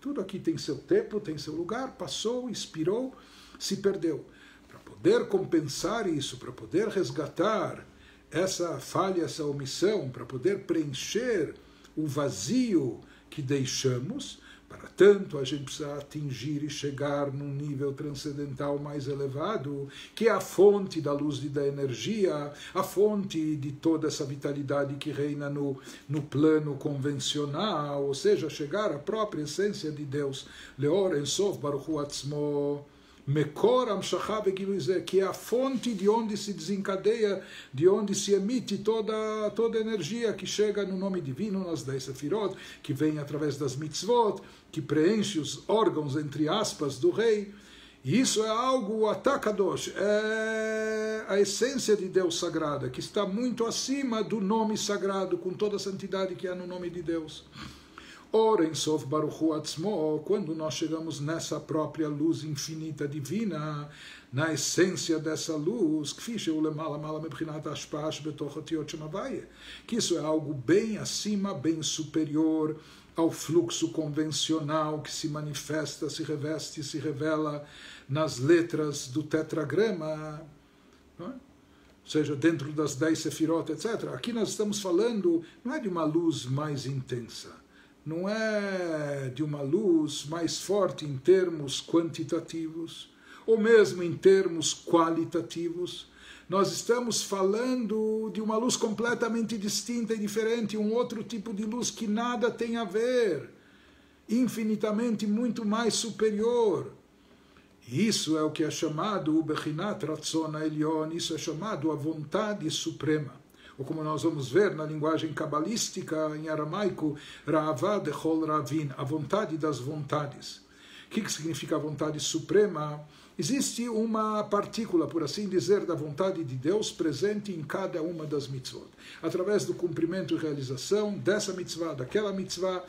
Tudo aqui tem seu tempo, tem seu lugar, passou, expirou, se perdeu. Para poder compensar isso, para poder resgatar essa falha, essa omissão, para poder preencher o vazio que deixamos, para tanto a gente precisa atingir e chegar num nível transcendental mais elevado, que é a fonte da luz e da energia, a fonte de toda essa vitalidade que reina no plano convencional, ou seja, chegar à própria essência de Deus. Leor en sof baruch hu atzmo, Mekor Amshachá Begiluzé, que é a fonte de onde se desencadeia, de onde se emite toda a energia que chega no nome divino, nas 10 Sefirot, que vem através das mitzvot, que preenche os órgãos, entre aspas, do rei. E isso é algo, Atakadosh, é a essência de Deus sagrada, que está muito acima do nome sagrado, com toda a santidade que há no nome de Deus. Oren Sof Baruch Hu Atzmo, quando nós chegamos nessa própria luz infinita divina, na essência dessa luz, que isso é algo bem acima, bem superior ao fluxo convencional que se manifesta, se reveste, se revela nas letras do tetragrama, não é? Ou seja, dentro das 10 Sefirot, etc. Aqui nós estamos falando, não é de uma luz mais intensa, não é de uma luz mais forte em termos quantitativos, ou mesmo em termos qualitativos. Nós estamos falando de uma luz completamente distinta e diferente, um outro tipo de luz que nada tem a ver, infinitamente muito mais superior. Isso é o que é chamado o Bechinat Ratzon Elyon, isso é chamado a vontade suprema. ou como nós vamos ver na linguagem cabalística, em aramaico, Ra'ava dechol ravin, a vontade das vontades. O que significa a vontade suprema? Existe uma partícula, por assim dizer, da vontade de Deus presente em cada uma das mitzvot. Através do cumprimento e realização dessa mitzvah, daquela mitzvah,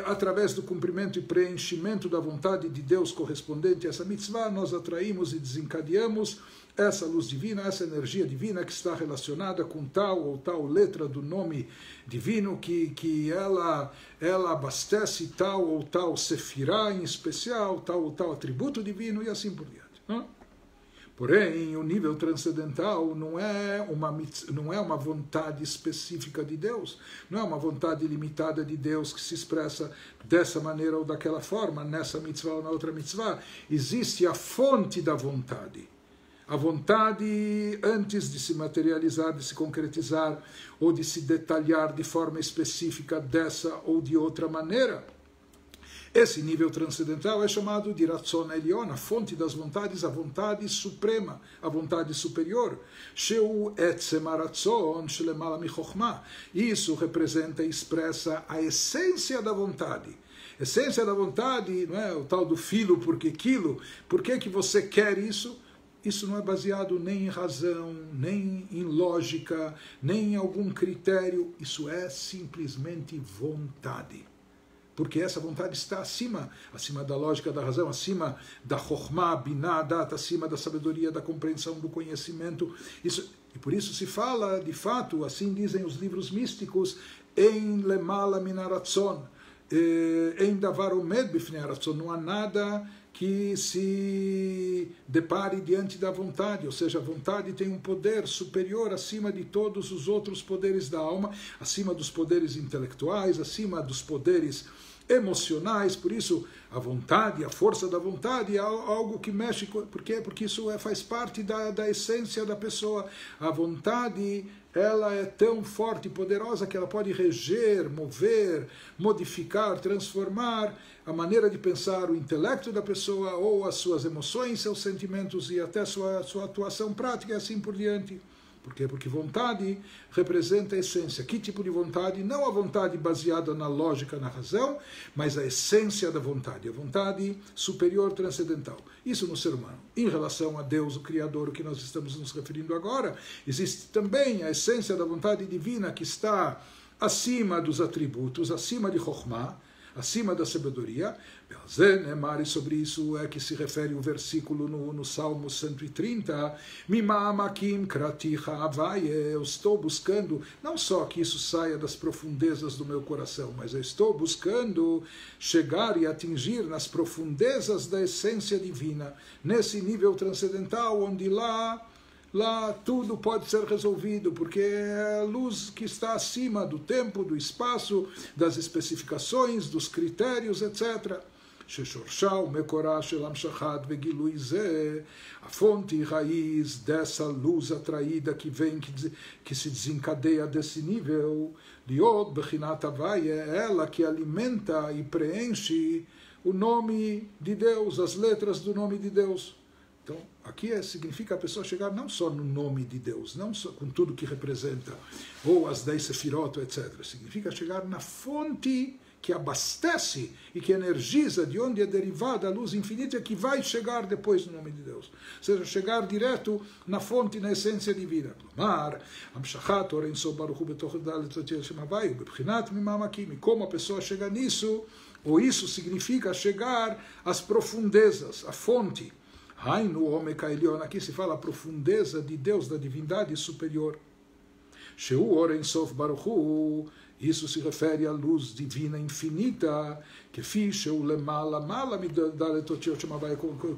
através do cumprimento e preenchimento da vontade de Deus correspondente a essa mitzvah, nós atraímos e desencadeamos essa luz divina, essa energia divina que está relacionada com tal ou tal letra do nome divino, que ela abastece tal ou tal sefirá em especial, tal ou tal atributo divino e assim por diante. Não? Porém, o nível transcendental não é uma vontade específica de Deus, não é uma vontade limitada de Deus que se expressa dessa maneira ou daquela forma, nessa mitzvah ou na outra mitzvah. Existe a fonte da vontade. A vontade, antes de se materializar, de se concretizar, ou de se detalhar de forma específica dessa ou de outra maneira. Esse nível transcendental é chamado de Ratzon Elion, a fonte das vontades, a vontade suprema, a vontade superior. Sheu etzem haratzon shelemala michokhmah. Isso representa e expressa a essência da vontade. Essência da vontade, não é o tal do filo porque quilo. Por que você quer isso? Isso não é baseado nem em razão, nem em lógica, nem em algum critério. Isso é simplesmente vontade. Porque essa vontade está acima da lógica, da razão, acima da chokhmah, binah, dat, acima da sabedoria, da compreensão, do conhecimento. E por isso se fala, de fato, assim dizem os livros místicos, em lemala min haratzon, em davar omed bifnei haratzon, não há nada que se depare diante da vontade, ou seja, a vontade tem um poder superior acima de todos os outros poderes da alma, acima dos poderes intelectuais, acima dos poderes emocionais. Por isso, a vontade, a força da vontade é algo que mexe. Por quê? Porque isso faz parte da essência da pessoa. A vontade, ela é tão forte e poderosa que ela pode reger, mover, modificar, transformar a maneira de pensar, o intelecto da pessoa, ou as suas emoções, seus sentimentos e até sua atuação prática e assim por diante. Por quê? Porque vontade representa a essência. Que tipo de vontade? Não a vontade baseada na lógica, na razão, mas a essência da vontade, a vontade superior transcendental. Isso no ser humano. Em relação a Deus, o Criador, o que nós estamos nos referindo agora, existe também a essência da vontade divina que está acima dos atributos, acima de Chokhmah, acima da sabedoria. E sobre isso é que se refere o versículo no Salmo 130, Mimamakim kraticha avaye, eu estou buscando, não só que isso saia das profundezas do meu coração, mas eu estou buscando chegar e atingir nas profundezas da essência divina, nesse nível transcendental, onde lá tudo pode ser resolvido, porque é a luz que está acima do tempo, do espaço, das especificações, dos critérios, etc. A fonte e raiz dessa luz atraída que vem, que se desencadeia desse nível, é ela que alimenta e preenche o nome de Deus, as letras do nome de Deus. Então, aqui significa a pessoa chegar não só no nome de Deus, não só com tudo que representa, ou as 10 sefirot, etc. Significa chegar na fonte que abastece e que energiza, de onde é derivada a luz infinita, que vai chegar depois no nome de Deus. Ou seja, chegar direto na fonte, na essência divina. Como a pessoa chega nisso, ou isso significa chegar às profundezas, à fonte. Hainu Omeka Elion, aqui se fala a profundeza de Deus, da divindade superior. Sheu Oren Sof Baruchu, isso se refere à luz divina infinita, que Sheu Lemala Mala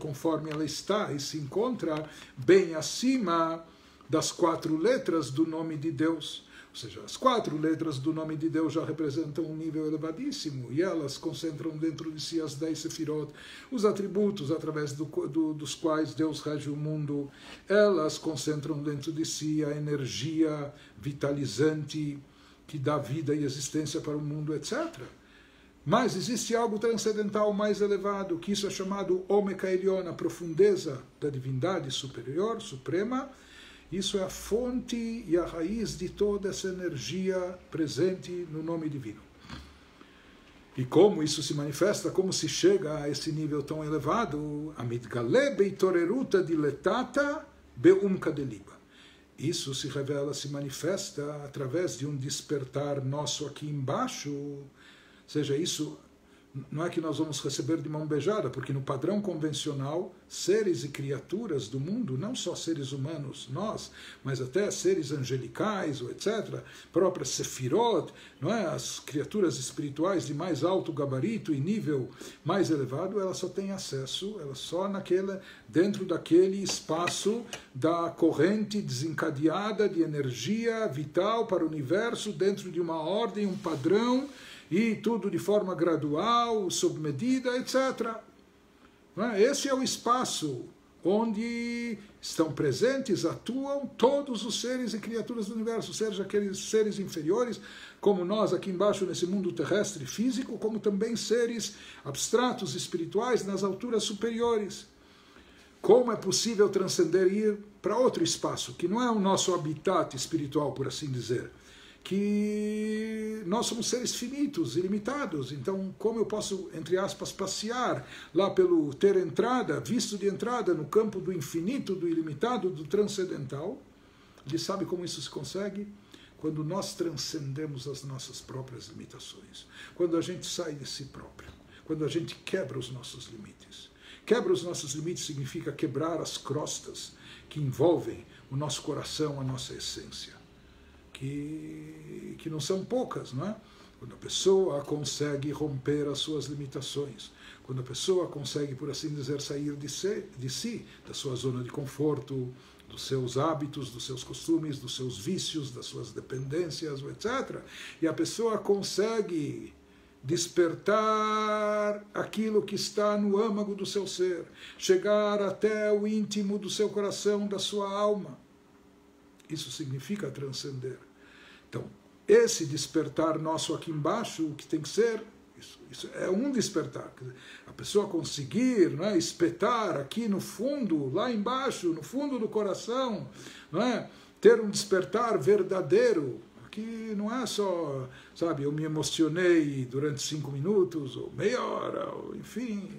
conforme ela está e se encontra bem acima das 4 letras do nome de Deus. Ou seja, as 4 letras do nome de Deus já representam um nível elevadíssimo e elas concentram dentro de si as 10 sefirot, os atributos através dos quais Deus rege o mundo. Elas concentram dentro de si a energia vitalizante que dá vida e existência para o mundo, etc. Mas existe algo transcendental mais elevado, que isso é chamado Omeka Elion, a profundeza da divindade superior, suprema, Isso é a fonte e a raiz de toda essa energia presente no nome divino. E como isso se manifesta, como se chega a esse nível tão elevado, Amitgale beitoreruta diletata beumka deliba. Isso se revela, se manifesta através de um despertar nosso aqui embaixo. Ou seja, isso não é que nós vamos receber de mão beijada, porque no padrão convencional, seres e criaturas do mundo, não só seres humanos, nós, mas até seres angelicais, ou etc., próprias sefirot, não é? As criaturas espirituais de mais alto gabarito e nível mais elevado, elas só têm acesso, elas só dentro daquele espaço da corrente desencadeada de energia vital para o universo, dentro de uma ordem, um padrão, e tudo de forma gradual, sob medida, etc. Esse é o espaço onde estão presentes, atuam todos os seres e criaturas do universo, seja aqueles seres inferiores, como nós aqui embaixo nesse mundo terrestre físico, como também seres abstratos, espirituais, nas alturas superiores. Como é possível transcender e ir para outro espaço, que não é o nosso habitat espiritual, por assim dizer, que nós somos seres finitos, ilimitados, então como eu posso, entre aspas, passear lá pelo ter entrada, visto de entrada no campo do infinito, do ilimitado, do transcendental? Ele sabe como isso se consegue? Quando nós transcendemos as nossas próprias limitações, quando a gente sai de si próprio, quando a gente quebra os nossos limites. Quebra os nossos limites significa quebrar as crostas que envolvem o nosso coração, a nossa essência. Que não são poucas, não é? Quando a pessoa consegue romper as suas limitações, quando a pessoa consegue, por assim dizer, sair de si, da sua zona de conforto, dos seus hábitos, dos seus costumes, dos seus vícios, das suas dependências, etc. E a pessoa consegue despertar aquilo que está no âmago do seu ser, chegar até o íntimo do seu coração, da sua alma. Isso significa transcender. Então, esse despertar nosso aqui embaixo, o que tem que ser, isso é um despertar. A pessoa conseguir, não é, espetar aqui no fundo, lá embaixo, no fundo do coração, não é, ter um despertar verdadeiro, que não é só, sabe, eu me emocionei durante 5 minutos, ou meia hora, ou enfim.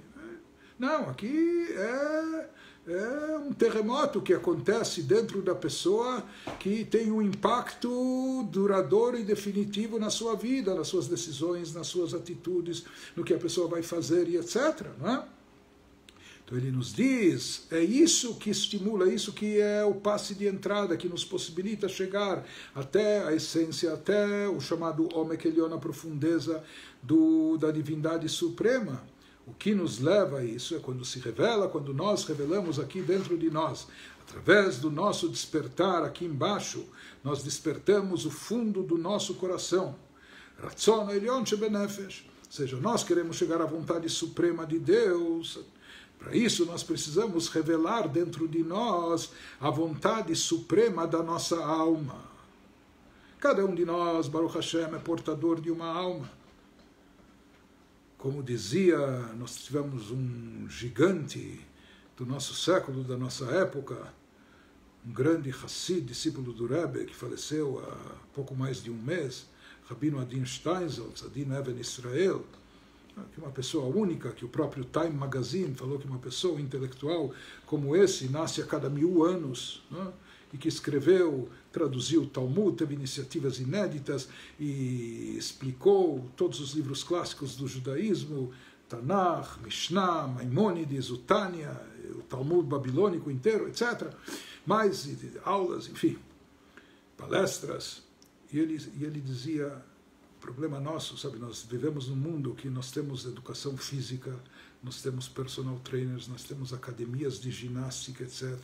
Não, aqui é um terremoto que acontece dentro da pessoa, que tem um impacto duradouro e definitivo na sua vida, nas suas decisões, nas suas atitudes, no que a pessoa vai fazer e etc. Não é? Então ele nos diz, é isso que estimula, é isso que é o passe de entrada, que nos possibilita chegar até a essência, até o chamado Omek Elyon, a profundeza da divindade suprema. O que nos leva a isso é quando se revela, quando nós revelamos aqui dentro de nós, através do nosso despertar aqui embaixo, nós despertamos o fundo do nosso coração. Ratzon Elyon Shebenefesh. Ou seja, nós queremos chegar à vontade suprema de Deus. Para isso nós precisamos revelar dentro de nós a vontade suprema da nossa alma. Cada um de nós, Baruch Hashem, é portador de uma alma. Como dizia, nós tivemos um gigante do nosso século, da nossa época, um grande Hassid, discípulo do Rebbe, que faleceu há pouco mais de um mês, Rabino Adin Steinsaltz, Adin Even Israel, que é uma pessoa única, que o próprio Time Magazine falou que uma pessoa intelectual como esse nasce a cada 1000 anos, né? E que escreveu, traduziu o Talmud, teve iniciativas inéditas e explicou todos os livros clássicos do judaísmo, Tanakh, Mishnah, Maimônides, o Tânia, o Talmud babilônico inteiro, etc. Mais aulas, enfim, palestras. E ele dizia, o problema nosso, sabe, nós vivemos num mundo que nós temos educação física, nós temos personal trainers, nós temos academias de ginástica, etc.,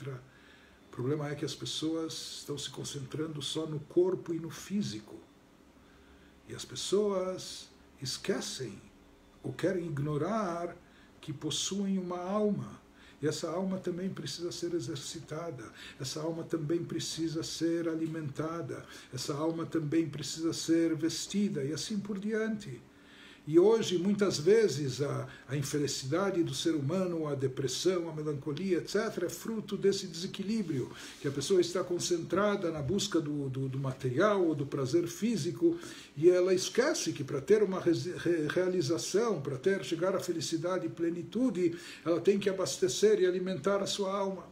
o problema é que as pessoas estão se concentrando só no corpo e no físico. E as pessoas esquecem ou querem ignorar que possuem uma alma. E essa alma também precisa ser exercitada. Essa alma também precisa ser alimentada. Essa alma também precisa ser vestida e assim por diante. E hoje, muitas vezes, a infelicidade do ser humano, a depressão, a melancolia, etc., é fruto desse desequilíbrio, que a pessoa está concentrada na busca do material ou do prazer físico, e ela esquece que para ter uma realização, para chegar à felicidade e plenitude, ela tem que abastecer e alimentar a sua alma.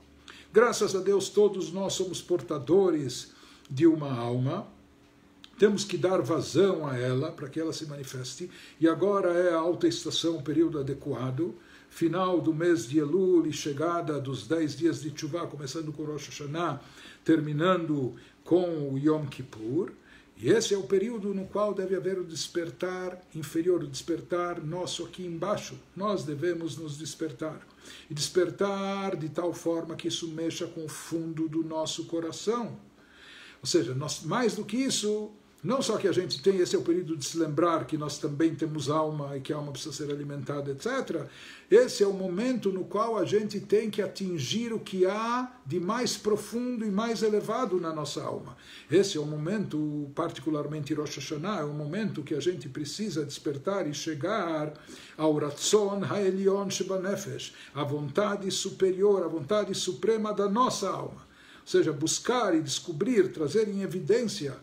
Graças a Deus, todos nós somos portadores de uma alma, temos que dar vazão a ela para que ela se manifeste, e agora é a alta estação, o período adequado, final do mês de Elul e chegada dos 10 dias de Teshuvah, começando com Rosh Hashanah, terminando com o Yom Kippur, e esse é o período no qual deve haver o despertar inferior, o despertar nosso aqui embaixo. Nós devemos nos despertar. E despertar de tal forma que isso mexa com o fundo do nosso coração. Ou seja, mais do que isso, não só que a gente tem, esse é o período de se lembrar que nós também temos alma e que a alma precisa ser alimentada, etc. Esse é o momento no qual a gente tem que atingir o que há de mais profundo e mais elevado na nossa alma. Esse é o momento, particularmente Rosh Hashanah, é o momento que a gente precisa despertar e chegar ao Ratzon Ha'elyon Shebanefesh, a vontade superior, a vontade suprema da nossa alma. Ou seja, buscar e descobrir, trazer em evidência,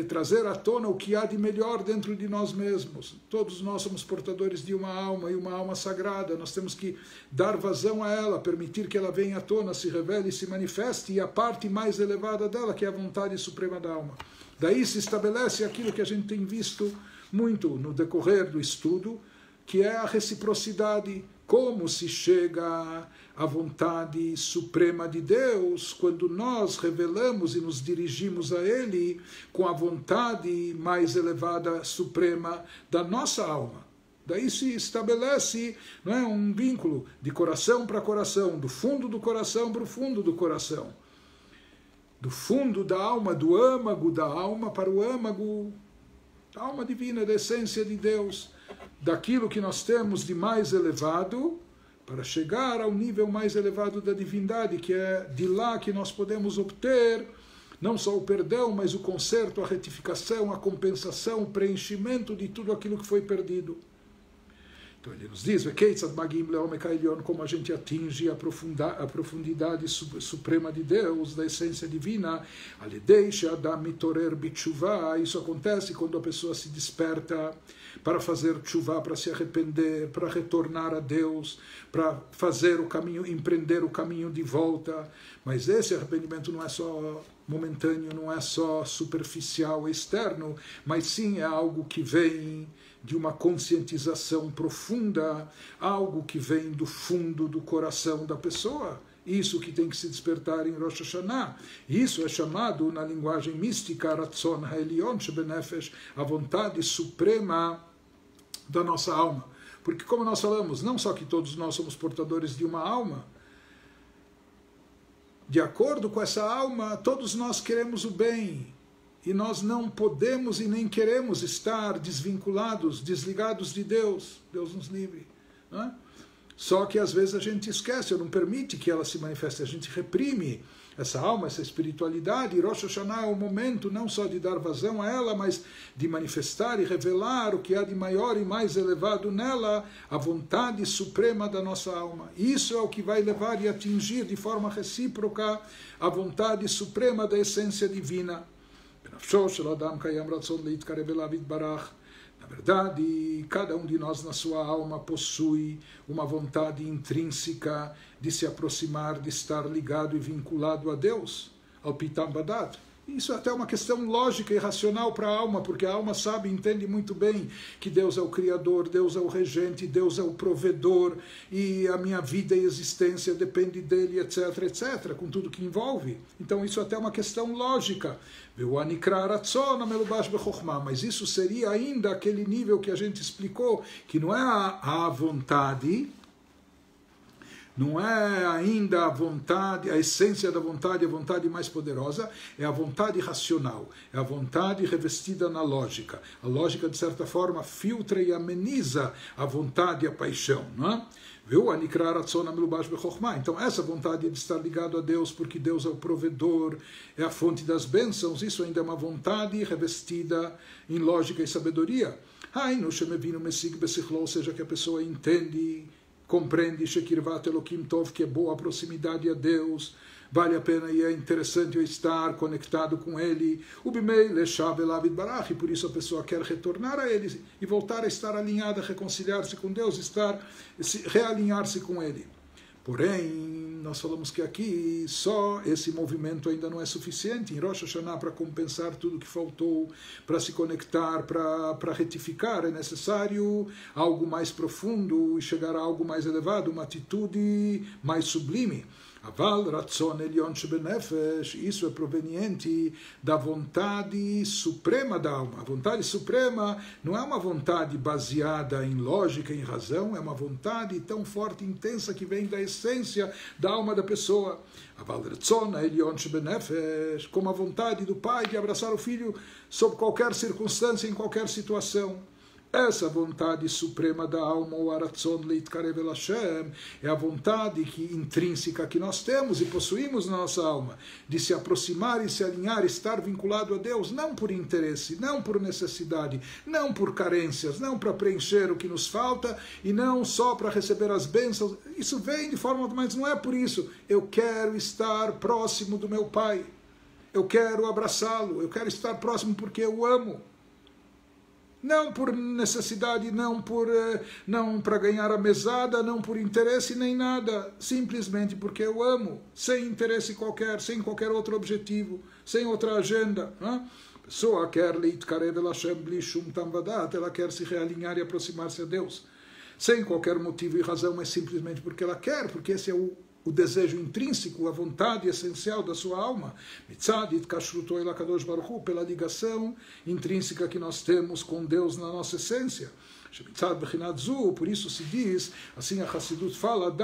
trazer à tona o que há de melhor dentro de nós mesmos. Todos nós somos portadores de uma alma, e uma alma sagrada. Nós temos que dar vazão a ela, permitir que ela venha à tona, se revele e se manifeste, e a parte mais elevada dela, que é a vontade suprema da alma. Daí se estabelece aquilo que a gente tem visto muito no decorrer do estudo, que é a reciprocidade. Como se chega à vontade suprema de Deus quando nós revelamos e nos dirigimos a Ele com a vontade mais elevada, suprema da nossa alma. Daí se estabelece, não é, um vínculo de coração para coração, do fundo do coração para o fundo do coração. Do fundo da alma, do âmago da alma para o âmago da alma divina, da essência de Deus. Daquilo que nós temos de mais elevado, para chegar ao nível mais elevado da divindade, que é de lá que nós podemos obter não só o perdão, mas o conserto, a retificação, a compensação, o preenchimento de tudo aquilo que foi perdido. Então ele nos diz, como a gente atinge a profundidade suprema de Deus, da essência divina, isso acontece quando a pessoa se desperta para fazer teshuvah, para se arrepender, para retornar a Deus, para fazer o caminho, empreender o caminho de volta. Mas esse arrependimento não é só momentâneo, não é só superficial, externo, mas sim é algo que vem de uma conscientização profunda, algo que vem do fundo do coração da pessoa. Isso que tem que se despertar em Rosh Hashanah. Isso é chamado, na linguagem mística, Ratzon Ha'elyon Shebenefesh, a vontade suprema da nossa alma. Porque, como nós falamos, não só que todos nós somos portadores de uma alma, de acordo com essa alma, todos nós queremos o bem. E nós não podemos e nem queremos estar desvinculados, desligados de Deus. Deus nos livre. Não é? Só que às vezes a gente esquece, ou não permite que ela se manifeste, a gente reprime essa alma, essa espiritualidade. E Rosh Hashanah é o momento não só de dar vazão a ela, mas de manifestar e revelar o que há de maior e mais elevado nela, a vontade suprema da nossa alma. Isso é o que vai levar e atingir de forma recíproca a vontade suprema da essência divina. Na verdade, cada um de nós na sua alma possui uma vontade intrínseca de se aproximar, de estar ligado e vinculado a Deus, ao Pitam Badat. Isso é até uma questão lógica e racional para a alma, porque a alma sabe e entende muito bem que Deus é o Criador, Deus é o Regente, Deus é o Provedor, e a minha vida e existência depende dele, etc, etc, com tudo que envolve. Então isso é até uma questão lógica. Mas isso seria ainda aquele nível que a gente explicou, que não é a vontade, não é ainda a vontade, a essência da vontade, a vontade mais poderosa, é a vontade racional, é a vontade revestida na lógica. A lógica, de certa forma, filtra e ameniza a vontade e a paixão, não é? Então essa vontade de estar ligado a Deus, porque Deus é o provedor, é a fonte das bênçãos, isso ainda é uma vontade revestida em lógica e sabedoria. Ou seja, que a pessoa entende, compreende que é boa a proximidade a Deus, vale a pena e é interessante eu estar conectado com Ele. E por isso a pessoa quer retornar a Ele e voltar a estar alinhada, reconciliar-se com Deus, realinhar-se com Ele. Porém, nós falamos que aqui só esse movimento ainda não é suficiente. Em Rosh Hashanah, para compensar tudo que faltou, para se conectar, para retificar, é necessário algo mais profundo e chegar a algo mais elevado, uma atitude mais sublime. Aval Ratzon Elyon Shebenefesh, isso é proveniente da vontade suprema da alma. A vontade suprema não é uma vontade baseada em lógica, em razão, é uma vontade tão forte e intensa que vem da essência da alma da pessoa. Aval Ratzon Elyon Shebenefesh, como a vontade do pai de abraçar o filho sob qualquer circunstância, em qualquer situação. Essa vontade suprema da alma, o Aratzon Leitkarev El Hashem, é a vontade intrínseca que nós temos e possuímos na nossa alma, de se aproximar e se alinhar, estar vinculado a Deus, não por interesse, não por necessidade, não por carências, não para preencher o que nos falta e não só para receber as bênçãos. Isso vem de forma, mas não é por isso. Eu quero estar próximo do meu Pai, eu quero abraçá-lo, eu quero estar próximo porque eu amo. Não por necessidade, não para ganhar a mesada, não por interesse nem nada, simplesmente porque eu amo, sem interesse qualquer, sem qualquer outro objetivo, sem outra agenda. A pessoa quer leitkarev el Hashem bli shum tam vadat, ela quer se realinhar e aproximar-se a Deus, sem qualquer motivo e razão, mas simplesmente porque ela quer, porque esse é o desejo intrínseco, a vontade essencial da sua alma, pela ligação intrínseca que nós temos com Deus na nossa essência. Por isso se diz, assim a Hassidut fala,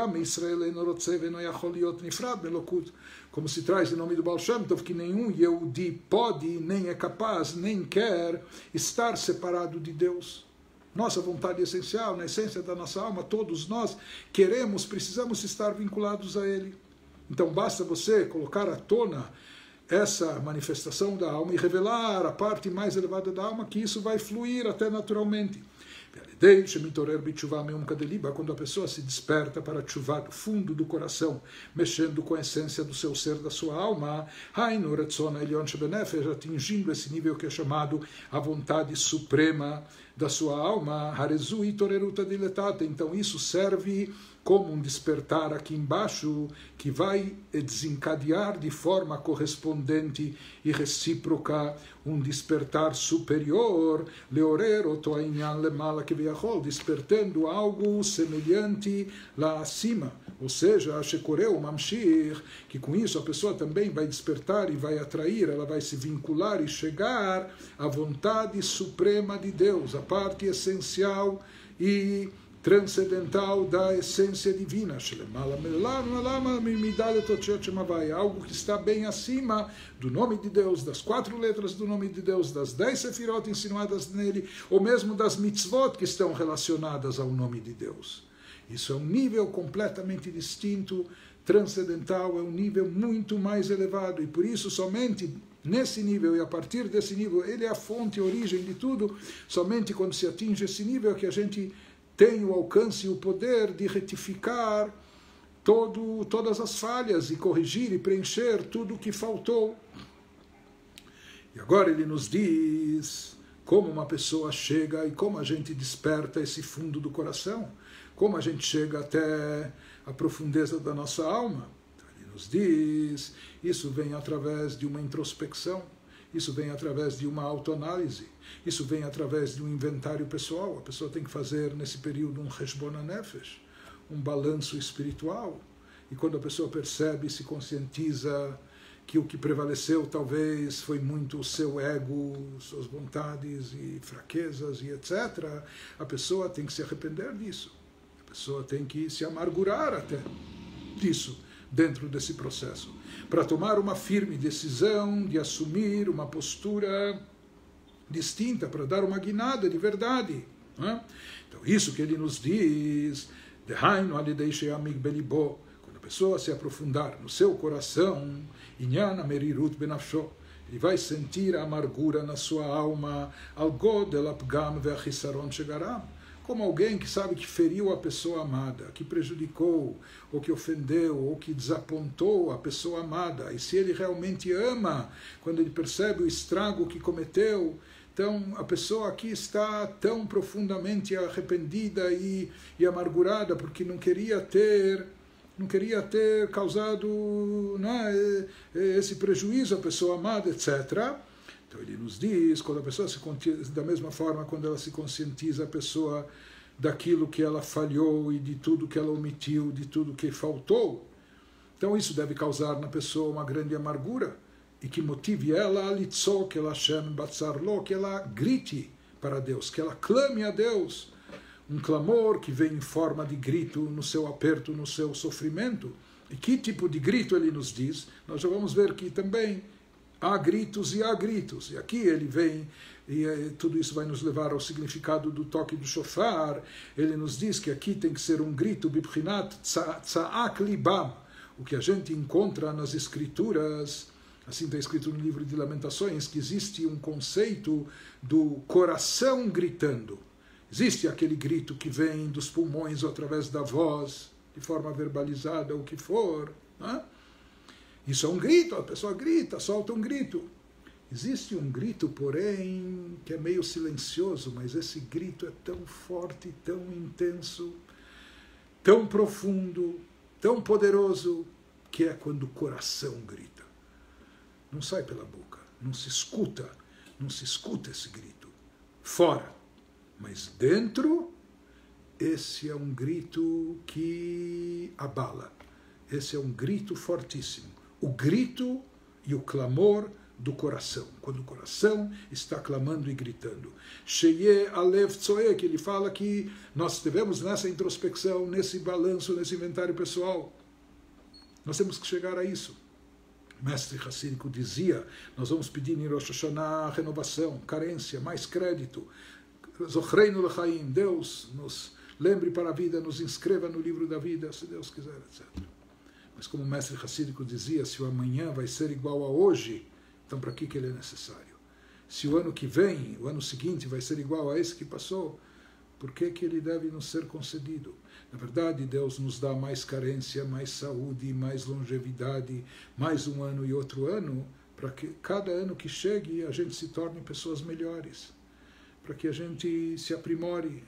como se traz em nome do Baal Shem Tov, que nenhum Yehudi pode, nem é capaz, nem quer estar separado de Deus. Nossa vontade essencial, na essência da nossa alma, todos nós queremos, precisamos estar vinculados a Ele. Então basta você colocar à tona essa manifestação da alma e revelar a parte mais elevada da alma, que isso vai fluir até naturalmente. Quando a pessoa se desperta para tshuva do fundo do coração, mexendo com a essência do seu ser, da sua alma, atingindo esse nível que é chamado a vontade suprema da sua alma, então isso serve como um despertar aqui embaixo, que vai desencadear de forma correspondente e recíproca um despertar superior, despertando algo semelhante lá acima. Ou seja, que com isso a pessoa também vai despertar e vai atrair, ela vai se vincular e chegar à vontade suprema de Deus, a parte essencial e transcendental da essência divina, algo que está bem acima do nome de Deus, das 4 letras do nome de Deus, das 10 sefirot insinuadas nele, ou mesmo das mitzvot que estão relacionadas ao nome de Deus. Isso é um nível completamente distinto, transcendental, é um nível muito mais elevado, e por isso somente nesse nível, e a partir desse nível, ele é a fonte, a origem de tudo, somente quando se atinge esse nível que a gente tem o alcance e o poder de retificar todas as falhas e corrigir e preencher tudo o que faltou. E agora ele nos diz como uma pessoa chega e como a gente desperta esse fundo do coração, como a gente chega até a profundeza da nossa alma. Então ele nos diz, isso vem através de uma introspecção, isso vem através de uma autoanálise, isso vem através de um inventário pessoal. A pessoa tem que fazer nesse período um Cheshbon HaNefesh, um balanço espiritual. E quando a pessoa percebe e se conscientiza que o que prevaleceu talvez foi muito o seu ego, suas vontades e fraquezas e etc., a pessoa tem que se arrepender disso. A pessoa tem que se amargurar até. disso dentro desse processo, para tomar uma firme decisão de assumir uma postura distinta, para dar uma guinada de verdade. Né? Então, isso que ele nos diz, quando a pessoa se aprofundar no seu coração, ele vai sentir a amargura na sua alma, como alguém que sabe que feriu a pessoa amada, que prejudicou, ou que ofendeu, ou que desapontou a pessoa amada. E se ele realmente ama, quando ele percebe o estrago que cometeu, então a pessoa aqui está tão profundamente arrependida e amargurada, porque não queria ter causado, né, esse prejuízo à pessoa amada, etc. Então ele nos diz, quando a pessoa da mesma forma, quando ela se conscientiza a pessoa daquilo que ela falhou e de tudo que ela omitiu, de tudo que faltou, então isso deve causar na pessoa uma grande amargura e que motive ela a litzok, que ela Hashem batzarlo, que ela grite para Deus, que ela clame a Deus, um clamor que vem em forma de grito no seu aperto, no seu sofrimento. E que tipo de grito ele nos diz? Nós já vamos ver que também há gritos e há gritos. E aqui ele vem, e tudo isso vai nos levar ao significado do toque do shofar. Ele nos diz que aqui tem que ser um grito, bibchinat tza'ak libam, o que a gente encontra nas escrituras. Assim está escrito no livro de Lamentações, que existe um conceito do coração gritando. Existe aquele grito que vem dos pulmões ou através da voz, de forma verbalizada, ou o que for, né? Isso é um grito, a pessoa grita, solta um grito. Existe um grito, porém, que é meio silencioso, mas esse grito é tão forte, tão intenso, tão profundo, tão poderoso, que é quando o coração grita. Não sai pela boca, não se escuta esse grito. Fora, mas dentro, esse é um grito que abala. Esse é um grito fortíssimo. O grito e o clamor do coração, quando o coração está clamando e gritando. Sheye Alev Tzoek, ele fala que nós devemos, nessa introspecção, nesse balanço, nesse inventário pessoal, nós temos que chegar a isso. O mestre Hassídico dizia, nós vamos pedir em Rosh Hashanah renovação, carência, mais crédito. Zochreinu Lechaim, Deus nos lembre para a vida, nos inscreva no livro da vida, se Deus quiser, etc. Mas como o mestre Hassídico dizia, se o amanhã vai ser igual a hoje, então para que ele é necessário? Se o ano que vem, o ano seguinte, vai ser igual a esse que passou, por que ele deve nos ser concedido? Na verdade, Deus nos dá mais carência, mais saúde, mais longevidade, mais um ano e outro ano, para que cada ano que chegue a gente se torne pessoas melhores, para que a gente se aprimore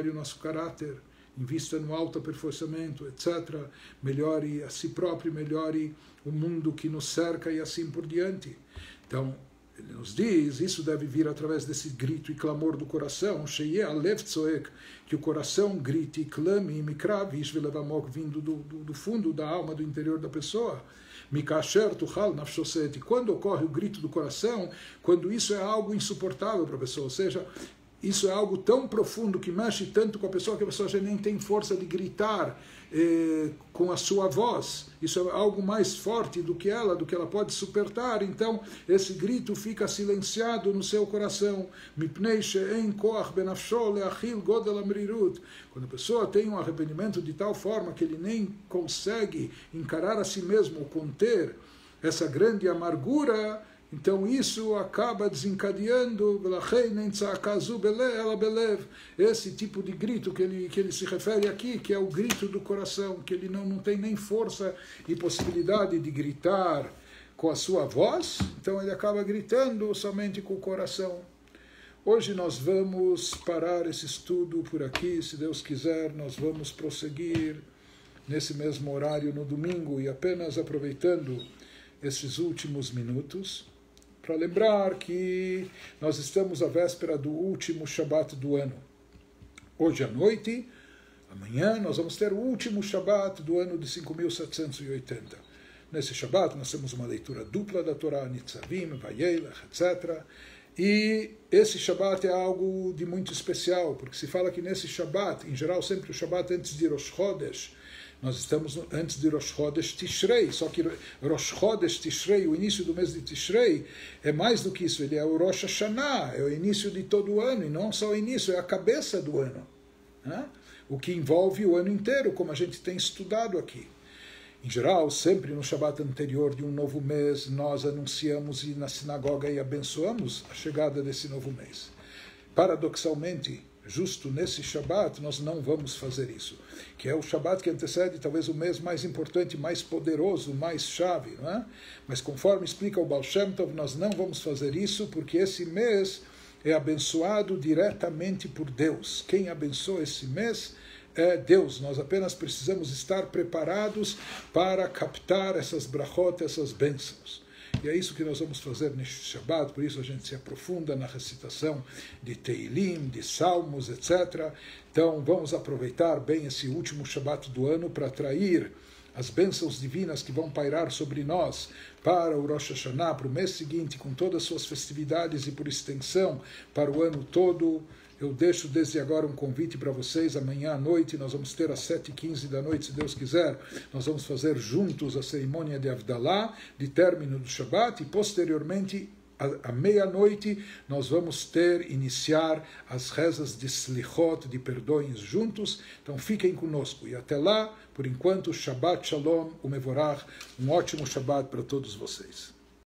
o nosso caráter, invista no autoaperfeiçoamento, etc., melhore a si próprio, melhore o mundo que nos cerca e assim por diante. Então, ele nos diz, isso deve vir através desse grito e clamor do coração, Sheye Alev Tzoek, que o coração grite e clame, e mikrav, ishvelevamok, vindo do fundo da alma, do interior da pessoa. Mikasher tuchal nafshoset, quando ocorre o grito do coração, quando isso é algo insuportável para a pessoa, ou seja, isso é algo tão profundo que mexe tanto com a pessoa que a pessoa já nem tem força de gritar com a sua voz. Isso é algo mais forte do que ela pode suportar. Então, esse grito fica silenciado no seu coração. Quando a pessoa tem um arrependimento de tal forma que ele nem consegue encarar a si mesmo ou conter essa grande amargura, então isso acaba desencadeando esse tipo de grito que ele se refere aqui, que é o grito do coração, que ele não tem nem força e possibilidade de gritar com a sua voz, então ele acaba gritando somente com o coração. Hoje nós vamos parar esse estudo por aqui, se Deus quiser, nós vamos prosseguir nesse mesmo horário no domingo, e apenas aproveitando esses últimos minutos, para lembrar que nós estamos à véspera do último Shabat do ano. Hoje à noite, amanhã, nós vamos ter o último Shabat do ano de 5.780. Nesse Shabat, nós temos uma leitura dupla da Torá, Nitzavim, Vayelech, etc. E esse Shabat é algo de muito especial, porque se fala que nesse Shabat, em geral sempre o Shabat antes de Rosh Chodesh, Nós estamos antes de Rosh Chodesh Tishrei, só que Rosh Chodesh Tishrei, o início do mês de Tishrei, é mais do que isso, ele é o Rosh Hashanah, é o início de todo o ano, e não só o início, é a cabeça do ano, né? O que envolve o ano inteiro, como a gente tem estudado aqui. Em geral, sempre no Shabat anterior de um novo mês, nós anunciamos e na sinagoga e abençoamos a chegada desse novo mês. Paradoxalmente, justo nesse Shabat, nós não vamos fazer isso, que é o Shabat que antecede talvez o mês mais importante, mais poderoso, mais chave, não é? Mas conforme explica o Baal Shem Tov, nós não vamos fazer isso porque esse mês é abençoado diretamente por Deus. Quem abençoa esse mês é Deus. Nós apenas precisamos estar preparados para captar essas brachot, essas bênçãos. E é isso que nós vamos fazer neste Shabbat, por isso a gente se aprofunda na recitação de Teilim, de Salmos, etc. Então vamos aproveitar bem esse último Shabbat do ano para atrair as bênçãos divinas que vão pairar sobre nós para o Rosh Hashanah, para o mês seguinte, com todas as suas festividades e por extensão para o ano todo. Eu deixo desde agora um convite para vocês. Amanhã à noite nós vamos ter às 7h15 da noite, se Deus quiser, nós vamos fazer juntos a cerimônia de Havdalah, de término do Shabbat, e posteriormente, à meia-noite, nós vamos iniciar as rezas de Slichot, de perdões juntos. Então fiquem conosco. E até lá, por enquanto, Shabbat Shalom, Umevorach, um ótimo Shabbat para todos vocês.